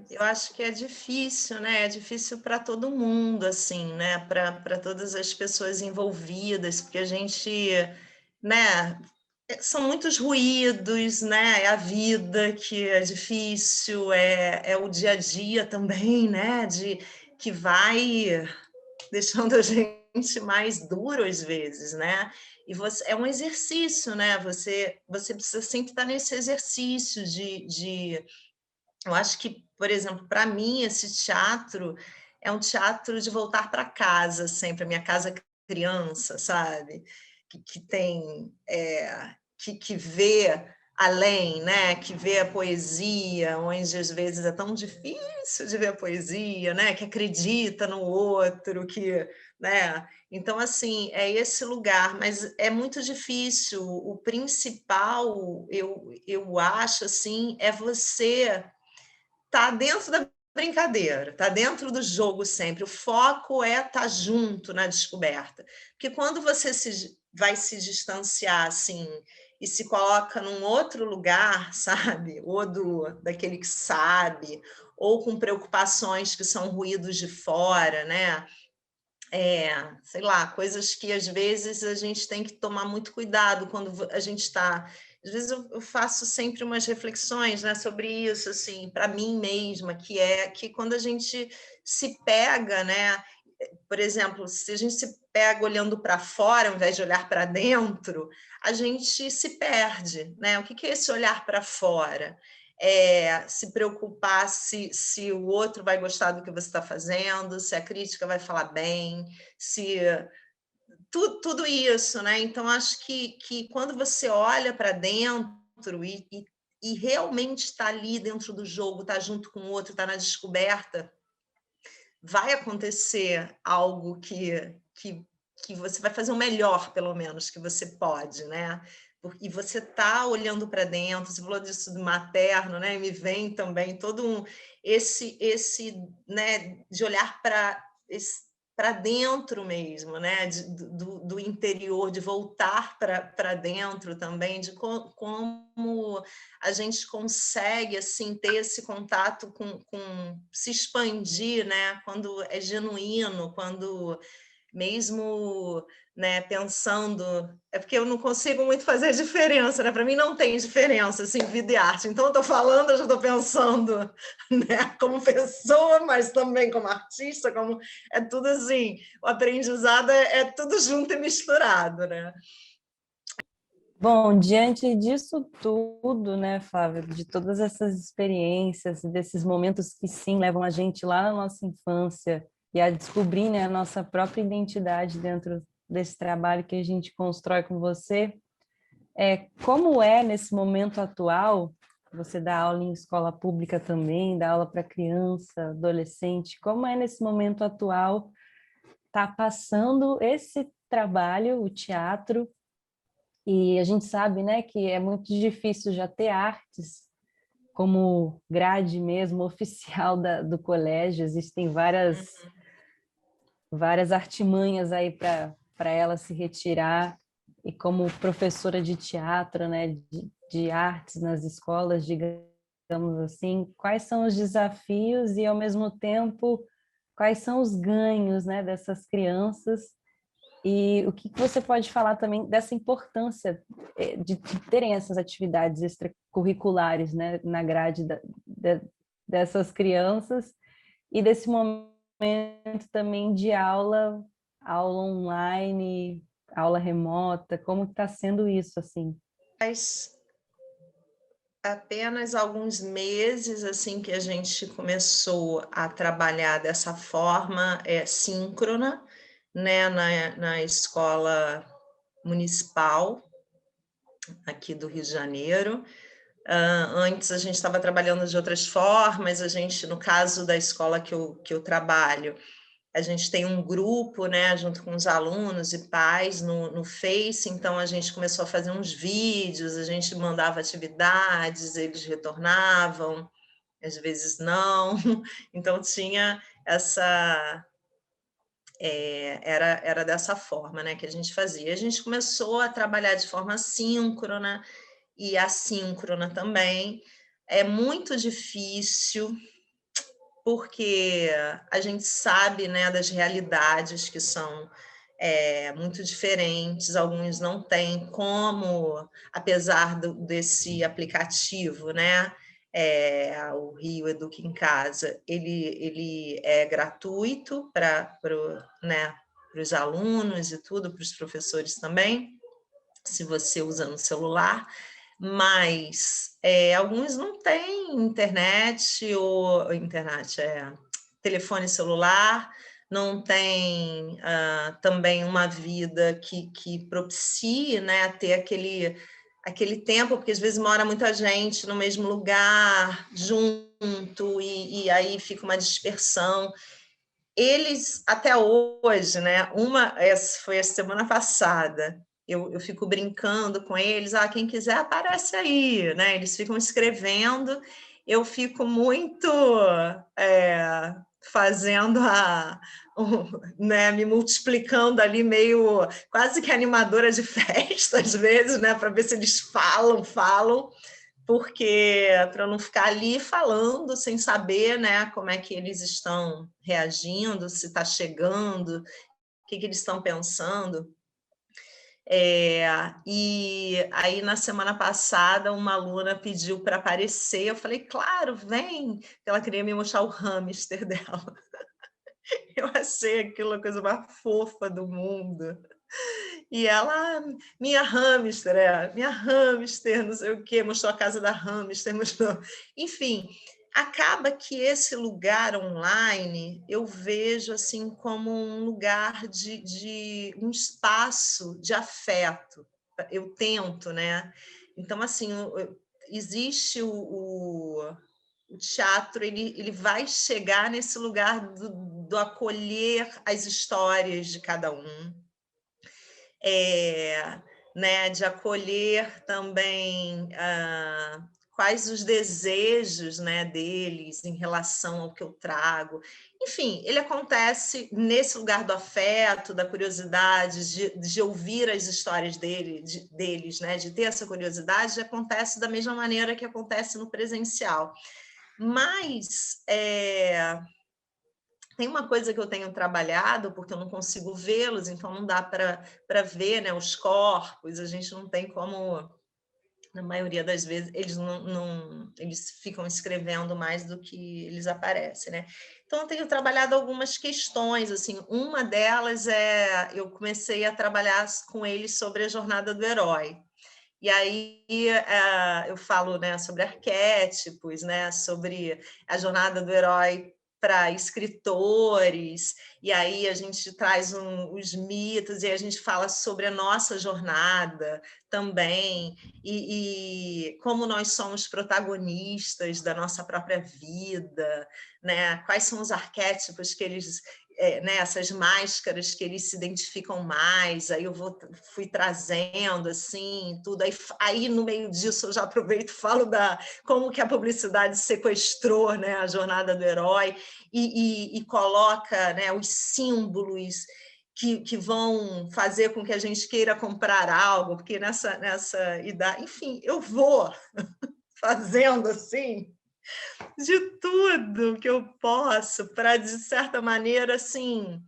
S5: Eu acho que é difícil, né? É difícil para todo mundo, assim, né? Para todas as pessoas envolvidas, porque a gente, né? São muitos ruídos, né? É a vida que é difícil, é o dia a dia também, né? Que vai deixando a gente mais duro às vezes, né? E é um exercício, né? Você precisa sempre estar nesse exercício eu acho que, por exemplo, para mim, esse teatro é um teatro de voltar para casa sempre, a minha casa criança, sabe? Que tem, que vê além, né? Que vê a poesia, onde às vezes é tão difícil de ver a poesia, né? Que acredita no outro, né? Então, assim, é esse lugar, mas é muito difícil. O principal, eu acho, assim, é você tá dentro da brincadeira, tá dentro do jogo sempre. O foco é estar junto na descoberta. Porque quando você vai se distanciar assim e se coloca num outro lugar, sabe? Ou daquele que sabe, ou com preocupações que são ruídos de fora, né? Sei lá, coisas que às vezes a gente tem que tomar muito cuidado quando a gente está. Às vezes eu faço sempre umas reflexões, né, sobre isso, assim, para mim mesma, que é que quando a gente se pega, né, por exemplo, se a gente se pega olhando para fora ao invés de olhar para dentro, a gente se perde, né? O que é esse olhar para fora? Se preocupar se o outro vai gostar do que você está fazendo, se a crítica vai falar bem, se tudo isso, né? Então, acho que quando você olha para dentro e realmente está ali dentro do jogo, está junto com o outro, está na descoberta, vai acontecer algo que você vai fazer o melhor, pelo menos, que você pode, né? E você está olhando para dentro, você falou disso do materno, né? E me vem também todo esse né, de olhar para dentro mesmo, né? Do interior, de voltar para dentro também, de como a gente consegue assim ter esse contato com se expandir, né? Quando é genuíno, quando mesmo, né, pensando, é porque eu não consigo muito fazer diferença, né? Para mim não tem diferença assim, vida e arte. Então eu estou falando, eu já estou pensando, né, como pessoa, mas também como artista, como é tudo assim, o aprendizado é tudo junto e misturado, né?
S6: Bom, diante disso tudo, né, Flávia, de todas essas experiências, desses momentos que sim levam a gente lá na nossa infância e a descobrir, né, a nossa própria identidade dentro desse trabalho que a gente constrói com você, como é nesse momento atual, você dá aula em escola pública também, dá aula para criança, adolescente, como é nesse momento atual tá passando esse trabalho, o teatro. E a gente sabe, né, que é muito difícil já ter artes como grade mesmo oficial do colégio. Existem várias artimanhas aí para ela se retirar. E como professora de teatro, né, de artes nas escolas, digamos assim, quais são os desafios e, ao mesmo tempo, quais são os ganhos, né, dessas crianças? E o que você pode falar também dessa importância de terem essas atividades extracurriculares, né, na grade dessas crianças e desse momento também de aula online, aula remota, como está sendo isso, assim?
S5: Faz apenas alguns meses assim que a gente começou a trabalhar dessa forma síncrona, né, na escola municipal aqui do Rio de Janeiro. Antes a gente estava trabalhando de outras formas, a gente, no caso da escola que eu trabalho, a gente tem um grupo, né, junto com os alunos e pais no Face, então a gente começou a fazer uns vídeos, a gente mandava atividades, eles retornavam, às vezes não, então tinha essa... era dessa forma, né, que a gente fazia. A gente começou a trabalhar de forma síncrona e assíncrona também. É muito difícil, porque a gente sabe, né, das realidades que são muito diferentes, alguns não têm como, apesar desse aplicativo, né, o Rio Educa em Casa, ele é gratuito para né, os alunos e tudo, para os professores também, se você usa no celular, mas alguns não têm internet, telefone celular, não tem também uma vida que propicie, né, ter aquele tempo, porque às vezes mora muita gente no mesmo lugar, junto, e aí fica uma dispersão. Eles, até hoje, né, essa foi a semana passada, eu fico brincando com eles, quem quiser aparece aí, né? Eles ficam escrevendo, eu fico muito fazendo né, me multiplicando ali, meio quase que animadora de festa, às vezes, né, para ver se eles falam, porque para não ficar ali falando sem saber, né, como é que eles estão reagindo, se está chegando, o que eles estão pensando. E aí, na semana passada, uma aluna pediu para aparecer, eu falei, claro, vem, ela queria me mostrar o hamster dela. Eu achei aquilo a coisa mais fofa do mundo. E ela, minha hamster, não sei o quê, mostrou a casa da hamster, mostrou. Enfim, acaba que esse lugar online eu vejo assim como um lugar de um espaço de afeto. Eu tento, né? Então, assim, existe o teatro, ele vai chegar nesse lugar do acolher as histórias de cada um, né, de acolher também quais os desejos, né, deles em relação ao que eu trago. Enfim, ele acontece nesse lugar do afeto, da curiosidade, de ouvir as histórias deles, né, de ter essa curiosidade, acontece da mesma maneira que acontece no presencial. Mas tem uma coisa que eu tenho trabalhado, porque eu não consigo vê-los, então não dá para ver, né, os corpos, a gente não tem como, na maioria das vezes, eles ficam escrevendo mais do que eles aparecem, né? Então, eu tenho trabalhado algumas questões, assim, uma delas eu comecei a trabalhar com eles sobre a jornada do herói. E aí eu falo, né, sobre arquétipos, né, sobre a jornada do herói para escritores, e aí a gente traz os mitos, e a gente fala sobre a nossa jornada também, e como nós somos protagonistas da nossa própria vida, né? Quais são os arquétipos que eles... né, essas máscaras que eles se identificam mais, aí eu fui trazendo assim, tudo, aí no meio disso eu já aproveito e falo como que a publicidade sequestrou, né, a jornada do herói e coloca, né, os símbolos que vão fazer com que a gente queira comprar algo, porque nessa idade, enfim, eu vou fazendo assim, de tudo que eu posso para, de certa maneira, assim,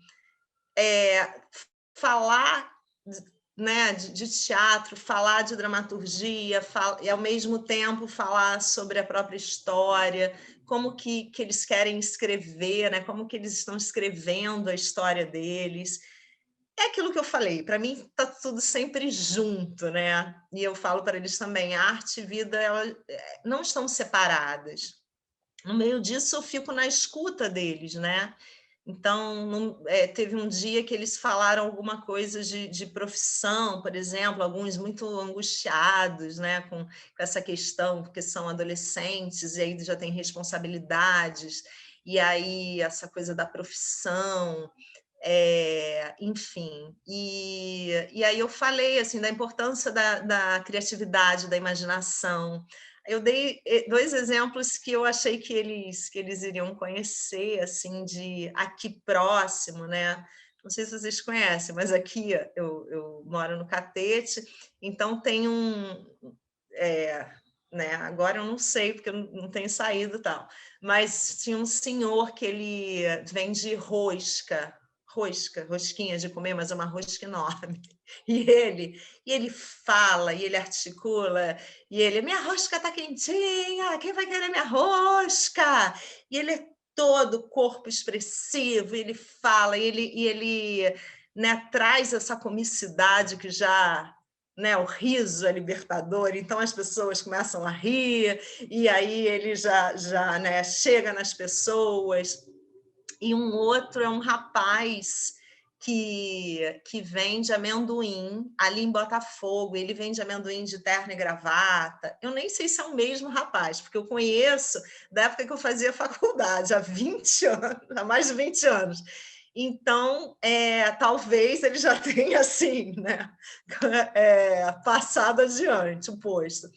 S5: falar, né, de teatro, falar de dramaturgia, e, ao mesmo tempo, falar sobre a própria história, como que eles querem escrever, né, como que eles estão escrevendo a história deles. É aquilo que eu falei, para mim está tudo sempre junto, né? E eu falo para eles também, a arte e vida elas não estão separadas. No meio disso, eu fico na escuta deles, né? Então, teve um dia que eles falaram alguma coisa de profissão, por exemplo, alguns muito angustiados, né, com essa questão, porque são adolescentes e aí já têm responsabilidades, e aí essa coisa da profissão, enfim. E aí eu falei assim, da importância da criatividade, da imaginação. Eu dei 2 exemplos que eu achei que eles iriam conhecer, assim, de aqui próximo, né? Não sei se vocês conhecem, mas aqui eu moro no Catete, então tem né? Agora eu não sei, porque eu não tenho saído e tal, mas tinha um senhor que ele vende rosquinha de comer, mas é uma rosca enorme. E ele fala, e ele articula, e ele, minha rosca está quentinha, quem vai querer minha rosca? E ele é todo corpo expressivo, ele fala, e ele né, traz essa comicidade que já... Né, o riso é libertador, então as pessoas começam a rir, e aí ele já né, chega nas pessoas. E um outro é um rapaz que vende amendoim ali em Botafogo, ele vende amendoim de terno e gravata. Eu nem sei se é o mesmo rapaz, porque eu conheço da época que eu fazia faculdade, há 20 anos, há mais de 20 anos. Então, talvez ele já tenha, assim, né, passado adiante o posto.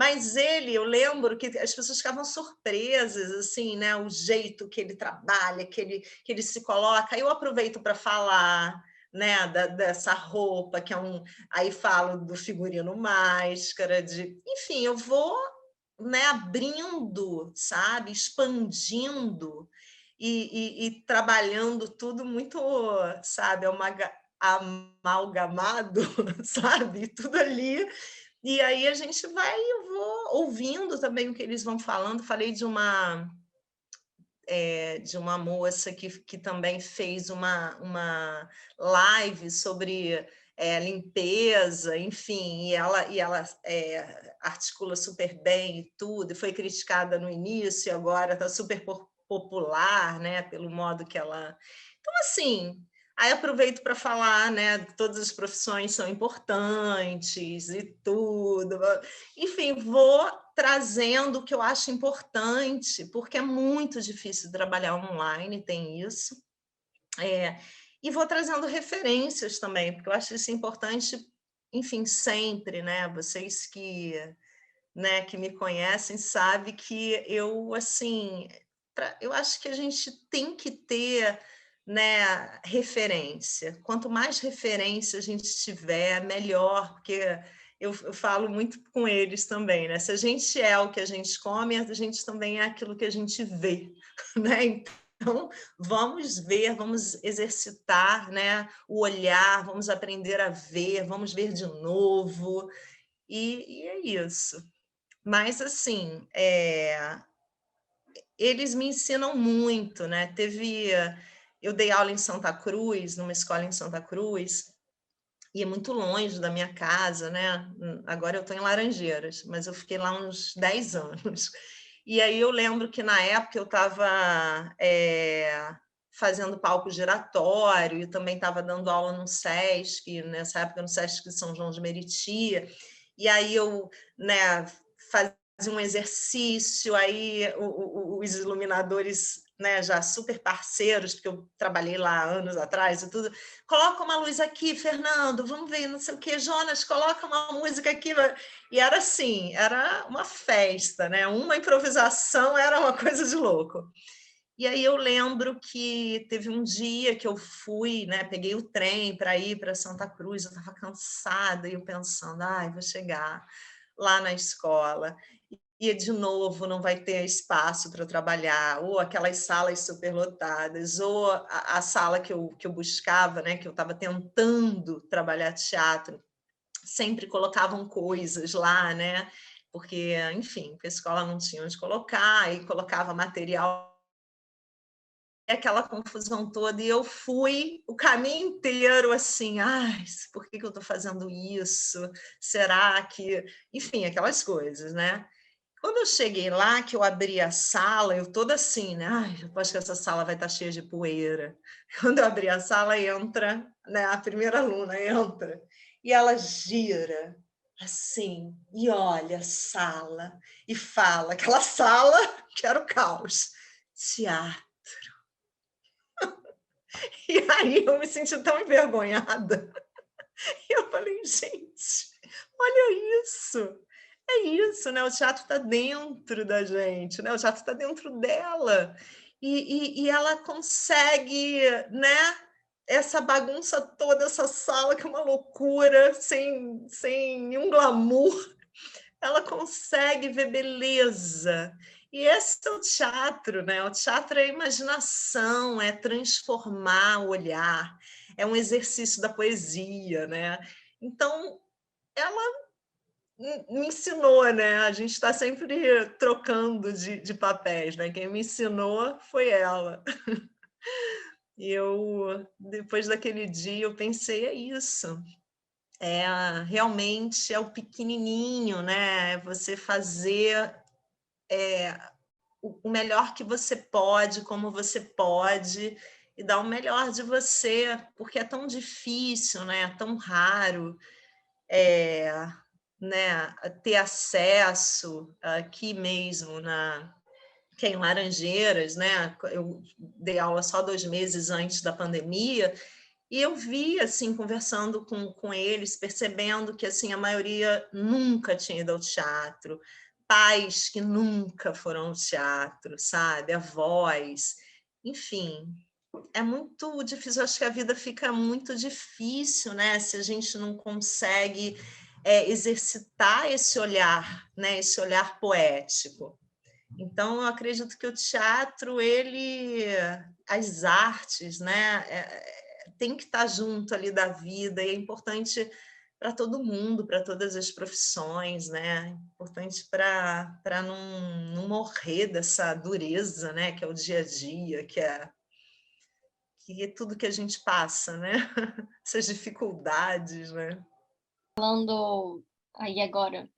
S5: Mas eu lembro que as pessoas ficavam surpresas, assim, né? O jeito que ele trabalha, que ele se coloca. Aí eu aproveito para falar, né, dessa roupa, que é um. Aí falo do figurino máscara, enfim, eu vou, né, abrindo, sabe, expandindo e trabalhando tudo muito, sabe, amalgamado, sabe, tudo ali. E aí a gente vai, eu vou ouvindo também o que eles vão falando. Falei de uma moça que também fez uma live sobre limpeza, enfim, e ela articula super bem e tudo, e foi criticada no início, e agora está super popular, né, pelo modo que ela... Então, assim, aí aproveito para falar, né, todas as profissões são importantes e tudo. Enfim, vou trazendo o que eu acho importante, porque é muito difícil trabalhar online, tem isso. E vou trazendo referências também, porque eu acho isso importante, enfim, sempre, né? Vocês né, que me conhecem sabem que eu, assim, eu acho que a gente tem que ter, né, referência. Quanto mais referência a gente tiver, melhor, porque eu falo muito com eles também, né? Se a gente é o que a gente come, a gente também é aquilo que a gente vê, né? Então, vamos ver, vamos exercitar, né, o olhar, vamos aprender a ver, vamos ver de novo, e é isso. Mas, assim, eles me ensinam muito, né? Eu dei aula em Santa Cruz, numa escola em Santa Cruz, e é muito longe da minha casa, né? Agora eu estou em Laranjeiras, mas eu fiquei lá uns 10 anos. E aí eu lembro que, na época, eu estava fazendo palco giratório e também estava dando aula no SESC, nessa época no SESC de São João de Meriti, e aí eu, né, fazia um exercício, aí os iluminadores, né, já super parceiros, porque eu trabalhei lá anos atrás e tudo, coloca uma luz aqui, Fernando, vamos ver, não sei o quê, Jonas, coloca uma música aqui, e era assim, era uma festa, né? Uma improvisação era uma coisa de louco. E aí eu lembro que teve um dia que eu fui, né, peguei o trem para ir para Santa Cruz, eu estava cansada, e eu pensando, vou chegar lá na escola, e de novo não vai ter espaço para trabalhar, ou aquelas salas superlotadas, ou a sala que eu buscava, né, que eu estava tentando trabalhar teatro, sempre colocavam coisas lá, né, porque, enfim, a escola não tinha onde colocar, e colocava material, aquela confusão toda, e eu fui o caminho inteiro assim, por que eu estou fazendo isso? Será que... Enfim, aquelas coisas, né? Quando eu cheguei lá, que eu abri a sala, eu toda assim, né? Eu acho que essa sala vai estar cheia de poeira. Quando eu abri a sala, entra, né? A primeira aluna entra, e ela gira assim, e olha a sala, e fala, aquela sala que era o caos. Teatro. E aí eu me senti tão envergonhada. E eu falei, gente, olha isso. É isso, né? O teatro está dentro da gente, né? O teatro está dentro dela. E ela consegue, né? Essa bagunça toda, essa sala que é uma loucura, sem nenhum glamour, ela consegue ver beleza. E esse é o teatro, né? O teatro é a imaginação, é transformar o olhar, é um exercício da poesia, né? Então, ela me ensinou, né? A gente está sempre trocando de papéis, né? Quem me ensinou foi ela. E eu, depois daquele dia, eu pensei, é isso. Realmente é o pequenininho, né? Você fazer o melhor que você pode, como você pode, e dar o melhor de você, porque é tão difícil, né? É tão raro, né? Ter acesso aqui mesmo que é em Laranjeiras, né? Eu dei aula só 2 meses antes da pandemia, E eu vi, assim, conversando com eles, percebendo que, assim, a maioria nunca tinha ido ao teatro, pais que nunca foram ao teatro, sabe? Avós, enfim, é muito difícil. Eu acho que a vida fica muito difícil, né? Se a gente não consegue exercitar esse olhar, né? Esse olhar poético. Então, eu acredito que o teatro, as artes, né? Tem que estar junto ali da vida, e é importante para todo mundo, para todas as profissões, né? Importante para não morrer dessa dureza, né? Que é o dia a dia, que é tudo que a gente passa, né? Essas dificuldades, né?
S4: Falando aí agora,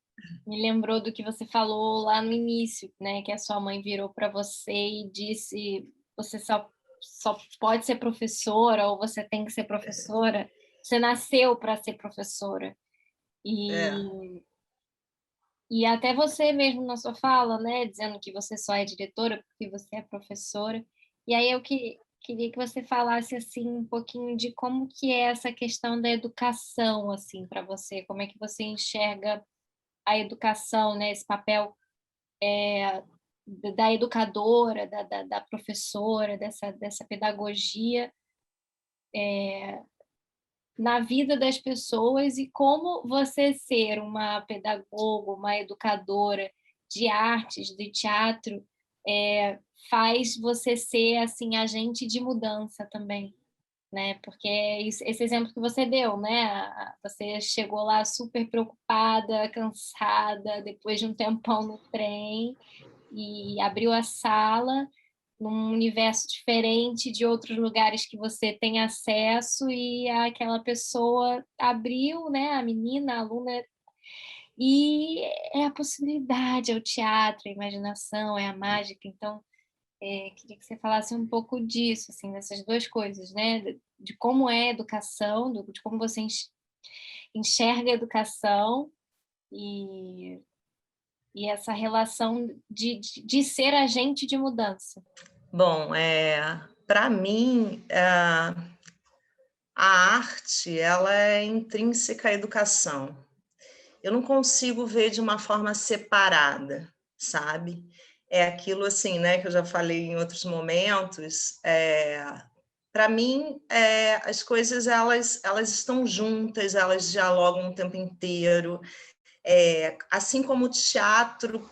S4: me lembrou do que você falou lá no início, né? Que a sua mãe virou para você e disse: você só pode ser professora, ou você tem que ser professora. Você nasceu para ser professora.
S5: É.
S4: E até você mesmo na sua fala, né, dizendo que você só é diretora porque você é professora. E aí eu queria que você falasse assim um pouquinho de como que é essa questão da educação assim para você, como é que você enxerga a educação, né, esse papel da educadora, da professora, dessa pedagogia na vida das pessoas, e como você ser uma pedagoga, uma educadora de artes, de teatro, faz você ser assim agente de mudança também, né? Porque esse exemplo que você deu, né? Você chegou lá super preocupada, cansada, depois de um tempão no trem, e abriu a sala num universo diferente de outros lugares que você tem acesso, e aquela pessoa abriu, né, a menina, a aluna, e é a possibilidade, é o teatro, é a imaginação, é a mágica. Então, queria que você falasse um pouco disso, assim, dessas duas coisas, né, de como é a educação, de como você enxerga a educação, e, e essa relação de ser agente de mudança.
S5: Bom, para mim, a arte, ela é intrínseca à educação. Eu não consigo ver de uma forma separada, sabe? É aquilo assim, né, que eu já falei em outros momentos. Para mim, as coisas elas estão juntas, elas dialogam o tempo inteiro. Assim como o teatro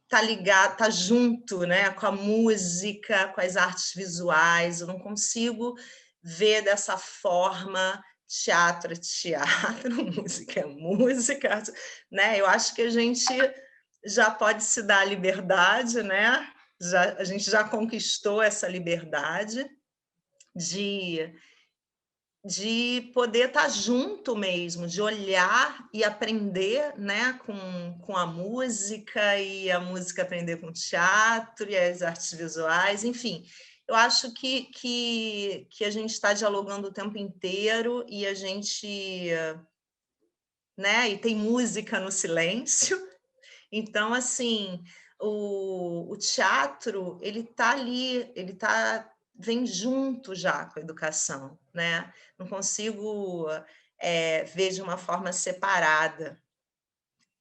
S5: tá ligado, tá junto, né, com a música, com as artes visuais. Eu não consigo ver dessa forma. Teatro é teatro, música é música, né? Eu acho que a gente já pode se dar a liberdade, né? A gente já conquistou essa liberdade de poder estar junto mesmo, de olhar e aprender, né, com a música, e a música aprender com o teatro e as artes visuais, enfim. Eu acho que a gente está dialogando o tempo inteiro, e a gente, né, e tem música no silêncio. Então, assim, o teatro, ele está ali, vem junto já com a educação, né? Não consigo ver de uma forma separada.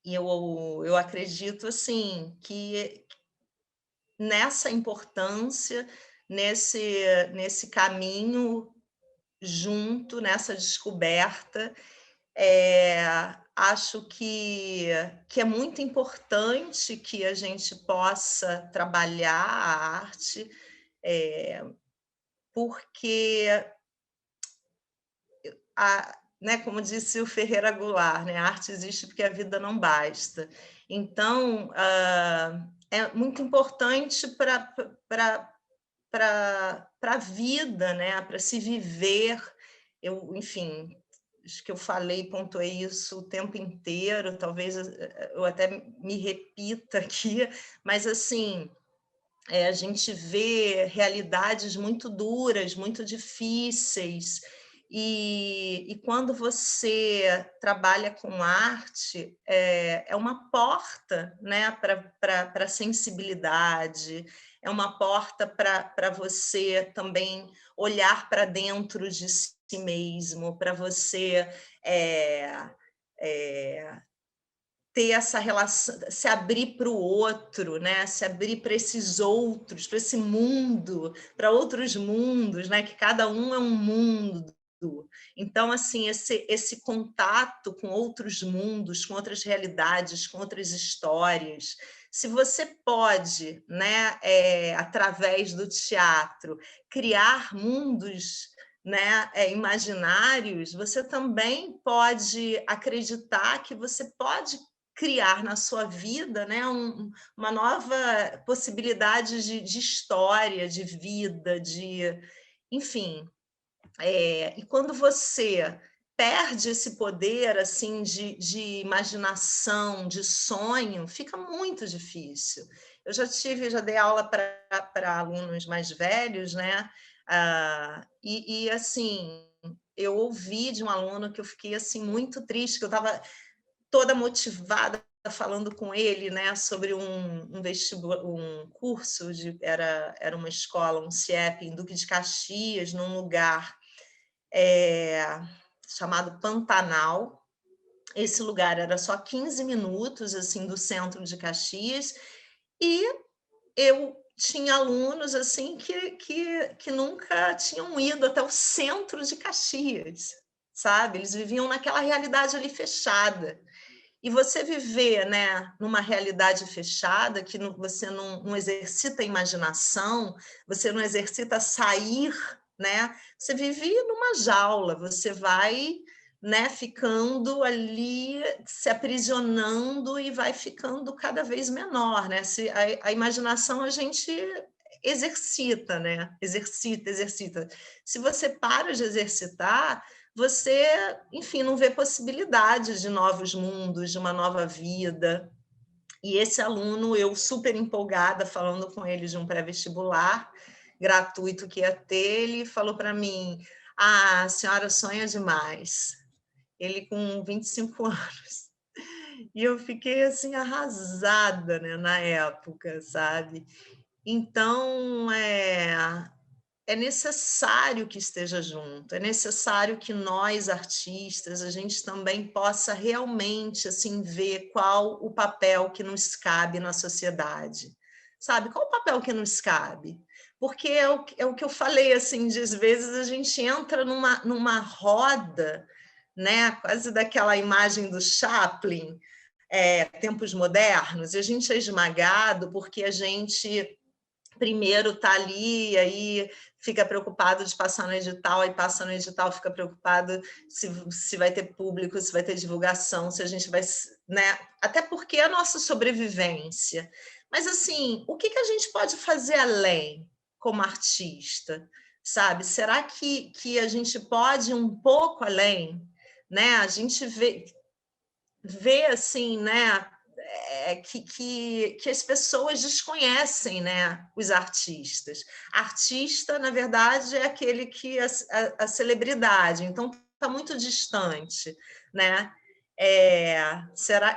S5: E eu acredito, assim, que nessa importância, nesse caminho junto, nessa descoberta, acho que é muito importante que a gente possa trabalhar a arte, porque, né, como disse o Ferreira Goulart, né, a arte existe porque a vida não basta. Então, é muito importante para a vida, né, para se viver. Enfim, acho que eu pontuei isso o tempo inteiro, talvez eu até me repita aqui, mas assim, a gente vê realidades muito duras, muito difíceis, e quando você trabalha com arte, é uma porta, né, para a sensibilidade, é uma porta para você também olhar para dentro de si si mesmo, para você ter essa relação, se abrir para o outro, né? Se abrir para esses outros, para esse mundo, para outros mundos, né? Que cada um é um mundo. Então, assim, esse contato com outros mundos, com outras realidades, com outras histórias, se você pode, né, através do teatro, criar mundos, né, imaginários, você também pode acreditar que você pode criar na sua vida, né, uma nova possibilidade de história, de vida, enfim. E quando você perde esse poder assim de imaginação, de sonho, fica muito difícil. Eu já dei aula para alunos mais velhos, né? E assim, eu ouvi de um aluno que eu fiquei assim muito triste, que eu estava toda motivada falando com ele, né, sobre um curso era uma escola, um CIEP em Duque de Caxias, num lugar chamado Pantanal. Esse lugar era só 15 minutos assim do centro de Caxias, e eu tinha alunos assim que nunca tinham ido até o centro de Caxias, sabe? Eles viviam naquela realidade ali fechada. E você viver, né, numa realidade fechada, que você não exercita a imaginação, você não exercita sair, né? Você vive numa jaula, você vai, né, ficando ali, se aprisionando e vai ficando cada vez menor, né? A imaginação a gente exercita, né? Exercita. Se você para de exercitar, você, enfim, não vê possibilidades de novos mundos, de uma nova vida. E esse aluno, eu super empolgada, falando com ele de um pré-vestibular gratuito que ia ter, ele falou para mim: a senhora sonha demais. Ele com 25 anos. E eu fiquei assim arrasada, né, na época, sabe? Então, é necessário que esteja junto, é necessário que nós, artistas, a gente também possa realmente assim, ver qual o papel que nos cabe na sociedade. Sabe? Qual o papel que nos cabe? Porque é o que eu falei, assim, de às vezes a gente entra numa roda, né? Quase daquela imagem do Chaplin, tempos modernos, e a gente é esmagado porque a gente primeiro está ali, e aí fica preocupado de passar no edital, aí passa no edital, fica preocupado se vai ter público, se vai ter divulgação, se a gente vai, né? Até porque é a nossa sobrevivência. Mas, assim, o que a gente pode fazer além como artista, sabe? Será que a gente pode ir um pouco além, né? A gente vê assim, né? Que as pessoas desconhecem, né, os artistas. Artista, na verdade, é aquele que a celebridade, então está muito distante, né?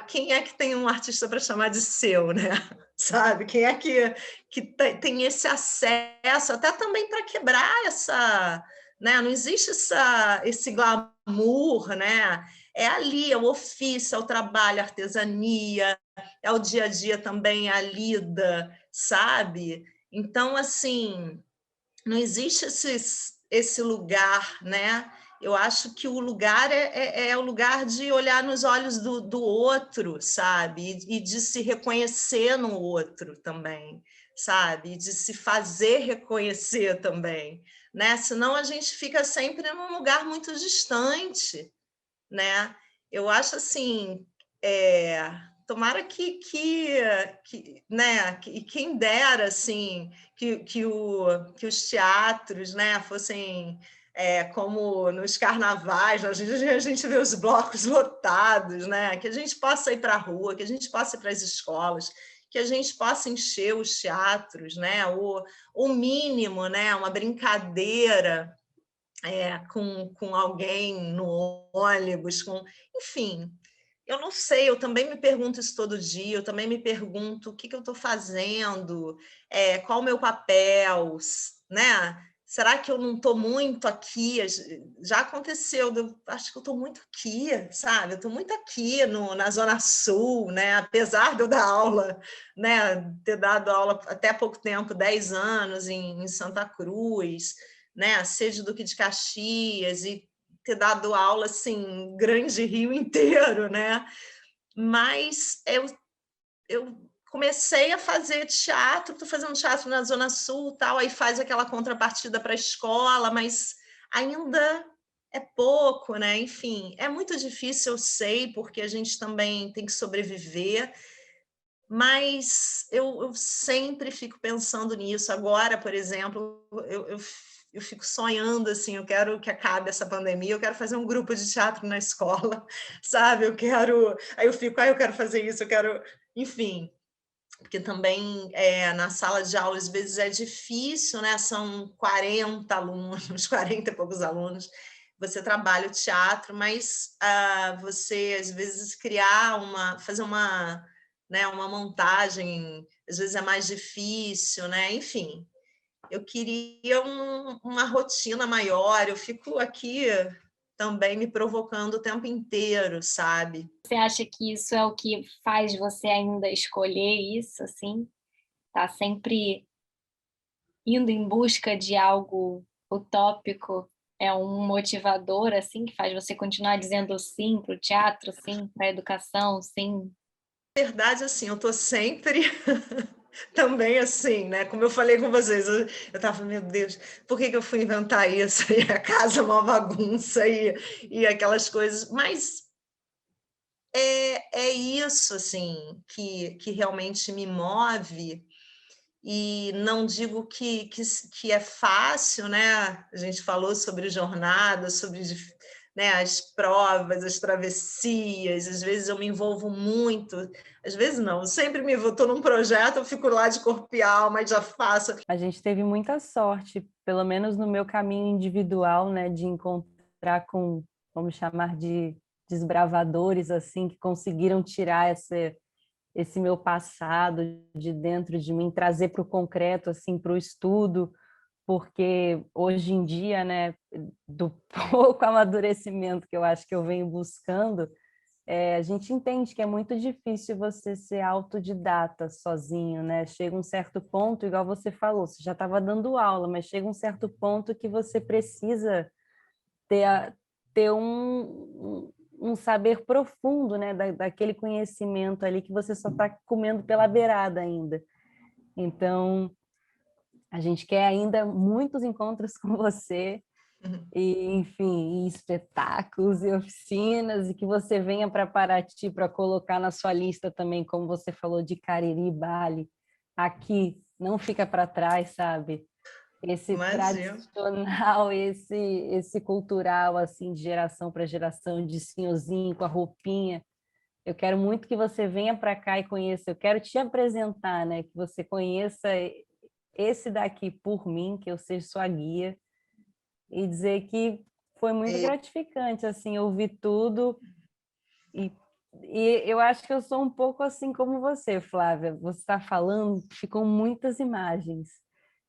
S5: Quem é que tem um artista para chamar de seu, né? Sabe? Quem é que tem esse acesso, até também para quebrar essa, né? Não existe esse glamour, né? É ali, é o ofício, é o trabalho, a artesania, é o dia a dia também, a lida, sabe? Então, assim, não existe esse lugar, né? Eu acho que o lugar é o lugar de olhar nos olhos do outro, sabe? E de se reconhecer no outro também, sabe? E de se fazer reconhecer também, né? Senão a gente fica sempre num lugar muito distante, né? Eu acho assim, tomara né, que quem dera assim que os teatros, né, fossem como nos carnavais, a gente vê os blocos lotados, né? Que a gente possa ir para a rua, que a gente possa ir para as escolas, que a gente possa encher os teatros, né? O mínimo, né? Uma brincadeira com alguém no ônibus, enfim, eu não sei, eu também me pergunto isso todo dia, eu também me pergunto o que eu estou fazendo, qual o meu papel, né? será que eu não estou muito aqui? Já aconteceu, acho que eu estou muito aqui, sabe? Eu estou muito aqui na Zona Sul, né? Apesar de eu dar aula, né? Ter dado aula até há pouco tempo, 10 anos em Santa Cruz, né? Ser de Duque de Caxias e ter dado aula assim, grande Rio inteiro, né? Mas eu comecei a fazer teatro, estou fazendo teatro na Zona Sul, tal, aí faz aquela contrapartida para a escola, mas ainda é pouco, né? Enfim, é muito difícil, eu sei, porque a gente também tem que sobreviver, mas eu sempre fico pensando nisso. Agora, por exemplo, eu fico sonhando, assim, eu quero que acabe essa pandemia, eu quero fazer um grupo de teatro na escola, sabe? Aí eu fico, eu quero fazer isso, eu quero... Enfim, porque também na sala de aula, às vezes, é difícil, né? São 40 alunos, 40 e poucos alunos, você trabalha o teatro, mas você, às vezes, fazer uma, né, uma montagem, às vezes é mais difícil, né? Enfim, eu queria uma rotina maior, eu fico aqui também me provocando o tempo inteiro, sabe?
S4: Você acha que isso é o que faz você ainda escolher isso, assim? Tá sempre indo em busca de algo utópico? É um motivador, assim, que faz você continuar dizendo sim para o teatro, sim para a educação, sim?
S5: Na verdade, assim, eu estou sempre também assim, né? Como eu falei com vocês, eu estava, meu Deus, por que eu fui inventar isso? E a casa é uma bagunça e aquelas coisas, mas é isso, assim, que realmente me move, e não digo que é fácil, né? A gente falou sobre jornada, sobre, né, as provas, as travessias, às vezes eu me envolvo muito, às vezes não, sempre me envolvo, estou num projeto, eu fico lá de corpo e alma e já faço.
S6: A gente teve muita sorte, pelo menos no meu caminho individual, né, de encontrar com, vamos chamar de desbravadores, assim, que conseguiram tirar esse meu passado de dentro de mim, trazer para o concreto, assim, para o estudo, porque hoje em dia, né, do pouco amadurecimento que eu acho que eu venho buscando, a gente entende que é muito difícil você ser autodidata sozinho, né? Chega um certo ponto, igual você falou, você já estava dando aula, mas chega um certo ponto que você precisa ter um saber profundo, né? Daquele conhecimento ali que você só está comendo pela beirada ainda. Então, a gente quer ainda muitos encontros com você, e, enfim, espetáculos e oficinas, e que você venha para Paraty para colocar na sua lista também, como você falou, de Cariri, Bali. Aqui não fica para trás, sabe? Esse tradicional, esse cultural, assim, de geração para geração, de senhorzinho com a roupinha. Eu quero muito que você venha para cá e conheça. Eu quero te apresentar, né? Que você conheça esse daqui por mim, que eu seja sua guia, e dizer que foi muito gratificante, assim, ouvir tudo. E eu acho que eu sou um pouco assim como você, Flávia. Você está falando, ficam muitas imagens.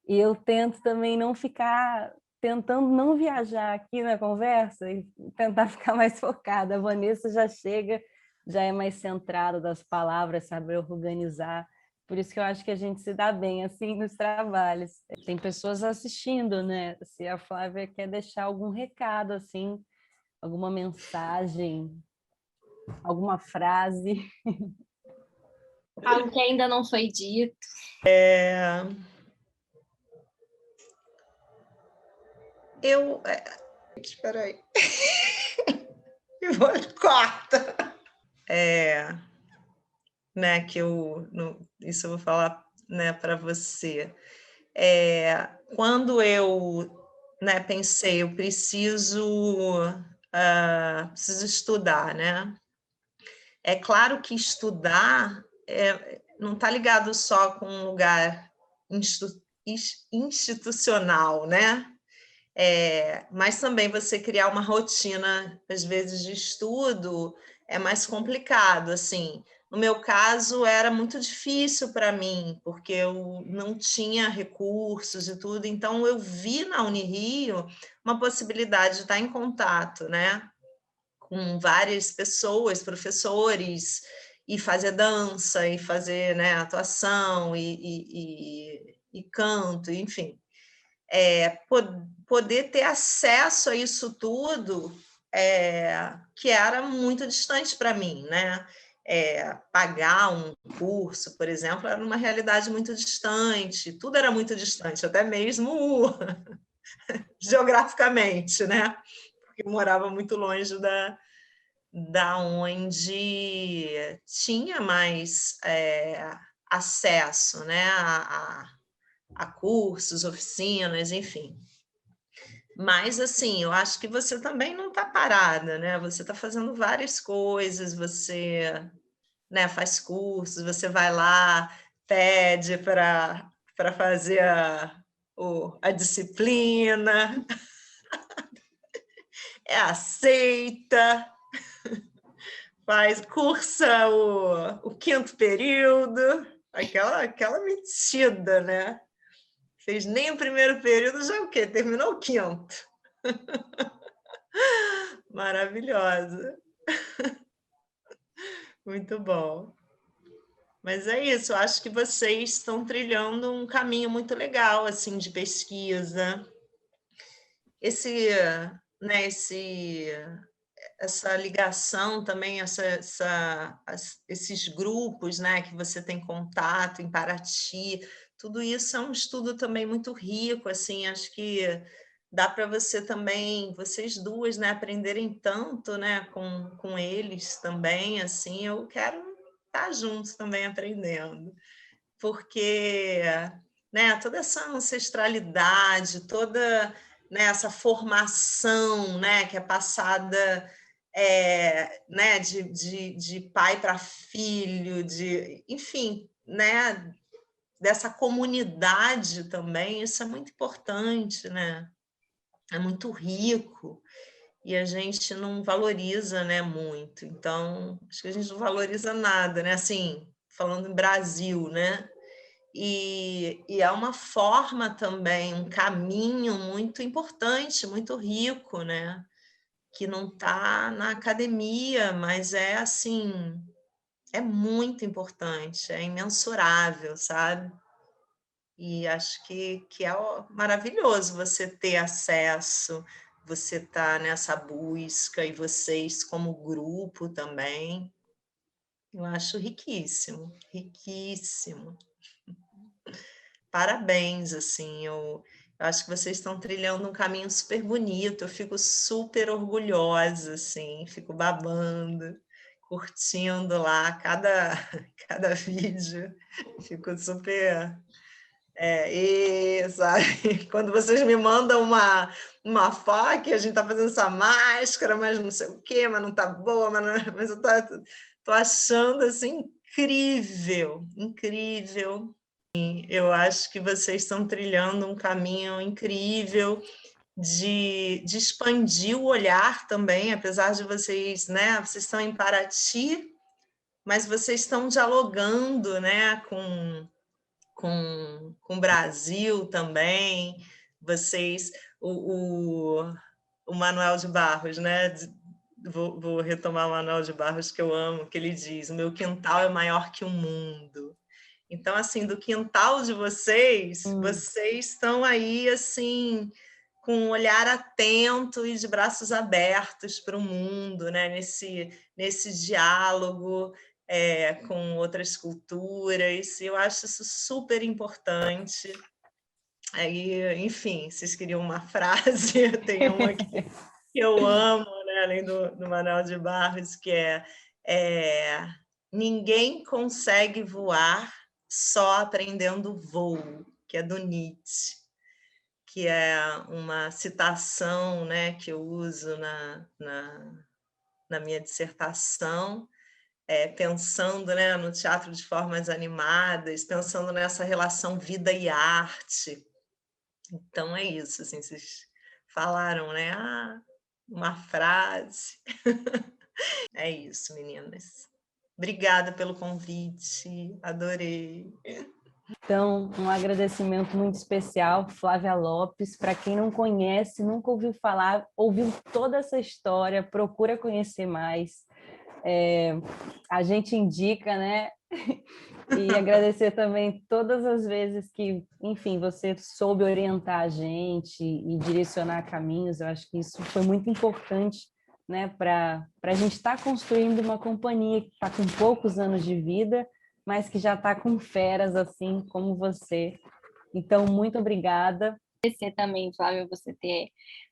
S6: E eu tento também não ficar, tentando não viajar aqui na conversa e tentar ficar mais focada. A Vanessa já chega, já é mais centrada das palavras, sabe organizar. Por isso que eu acho que a gente se dá bem assim nos trabalhos. Tem pessoas assistindo, né? Se a Flávia quer deixar algum recado, assim, alguma mensagem, alguma frase.
S4: Algo que ainda não foi dito.
S5: Espera aí. Corta. Né, isso eu vou falar, né, para você. Quando eu, né, pensei, eu preciso estudar, né? É claro que estudar não está ligado só com um lugar institucional, né? Mas também você criar uma rotina, às vezes, de estudo é mais complicado, assim. No meu caso, era muito difícil para mim, porque eu não tinha recursos e tudo, então eu vi na Unirio uma possibilidade de estar em contato, né, com várias pessoas, professores, e fazer dança, e fazer, né, atuação, e canto, enfim. Poder ter acesso a isso tudo, que era muito distante para mim, né? Pagar um curso, por exemplo, era uma realidade muito distante, tudo era muito distante, até mesmo geograficamente, né? Porque eu morava muito longe da onde tinha mais acesso, né? A cursos, oficinas, enfim. Mas, assim, eu acho que você também não está parada, né? Você está fazendo várias coisas, você, né, faz cursos, você vai lá, pede para fazer a disciplina, aceita, cursa o quinto período, aquela metida, né? Fez nem o primeiro período, já o quê? Terminou o quinto. Maravilhosa. Muito bom. Mas é isso, eu acho que vocês estão trilhando um caminho muito legal, assim, de pesquisa. Né, essa ligação também, esses grupos, né, que você tem contato em Paraty, tudo isso é um estudo também muito rico, assim, acho que dá para você também, vocês duas, né, aprenderem tanto, né, com eles também, assim, eu quero estar junto também aprendendo, porque, né, toda essa ancestralidade, toda, né, essa formação, né, que é passada né, de pai para filho, enfim, né, dessa comunidade também, isso é muito importante, né? É muito rico e a gente não valoriza, né, muito. Então, acho que a gente não valoriza nada, né? Assim, falando em Brasil, né? E é uma forma também, um caminho muito importante, muito rico, né? Que não está na academia, mas é assim, é muito importante, é imensurável, sabe? E acho que é maravilhoso você ter acesso, você estar nessa busca e vocês como grupo também. Eu acho riquíssimo, riquíssimo. Parabéns, assim, eu acho que vocês estão trilhando um caminho super bonito, eu fico super orgulhosa, assim, fico babando, curtindo lá cada vídeo, fico super... sabe? Quando vocês me mandam uma foto, que a gente está fazendo essa máscara, mas não sei o quê, mas não está boa, mas eu tô achando, assim, incrível, incrível. Eu acho que vocês estão trilhando um caminho incrível de expandir o olhar também, apesar de vocês, né? Vocês estão em Paraty, mas vocês estão dialogando, né, com o Brasil também. Vocês, o Manuel de Barros, né? Vou retomar o Manuel de Barros, que eu amo, que ele diz: o meu quintal é maior que o mundo. Então, assim, do quintal de vocês, vocês estão aí, assim, com um olhar atento e de braços abertos para o mundo, né? Nesse diálogo com outras culturas. Eu acho isso super importante. Aí, enfim, vocês queriam uma frase, tem uma aqui que eu amo, né? Além do Manuel de Barros, que é ninguém consegue voar só aprendendo voo, que é do Nietzsche, que é uma citação, né, que eu uso na minha dissertação, pensando, né, no teatro de formas animadas, pensando nessa relação vida e arte. Então é isso, assim, vocês falaram, né? Uma frase. É isso, meninas. Obrigada pelo convite, adorei.
S6: Então, um agradecimento muito especial, Flávia Lopes. Para quem não conhece, nunca ouviu falar, ouviu toda essa história, procura conhecer mais. A gente indica, né? E agradecer também todas as vezes que, enfim, você soube orientar a gente e direcionar caminhos. Eu acho que isso foi muito importante, né, para a gente estar construindo uma companhia que está com poucos anos de vida, mas que já está com feras assim como você. Então, muito obrigada.
S4: Você também, Flávia, você ter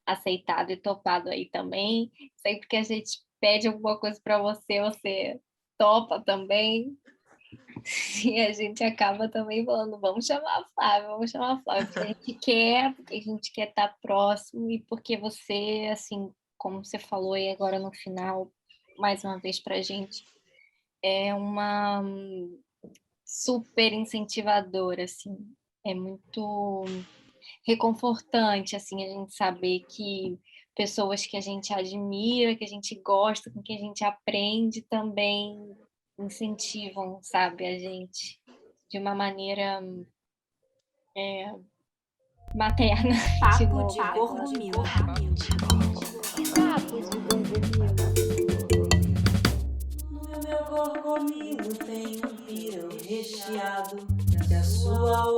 S4: aceitado e topado aí também. Sempre que a gente pede alguma coisa para você, você topa também. E a gente acaba também falando, vamos chamar a Flávia, porque a gente quer estar próximo e porque você, assim, como você falou aí agora no final, mais uma vez para a gente, é uma super incentivadora, assim, é muito reconfortante, assim, a gente saber que pessoas que a gente admira, que a gente gosta, com que a gente aprende também incentivam, sabe, a gente de uma maneira materna.
S3: Papo de Gorgomil.
S1: Papo de Gorgomil.
S3: No meu gorgomilo tem um pirão recheado que a sua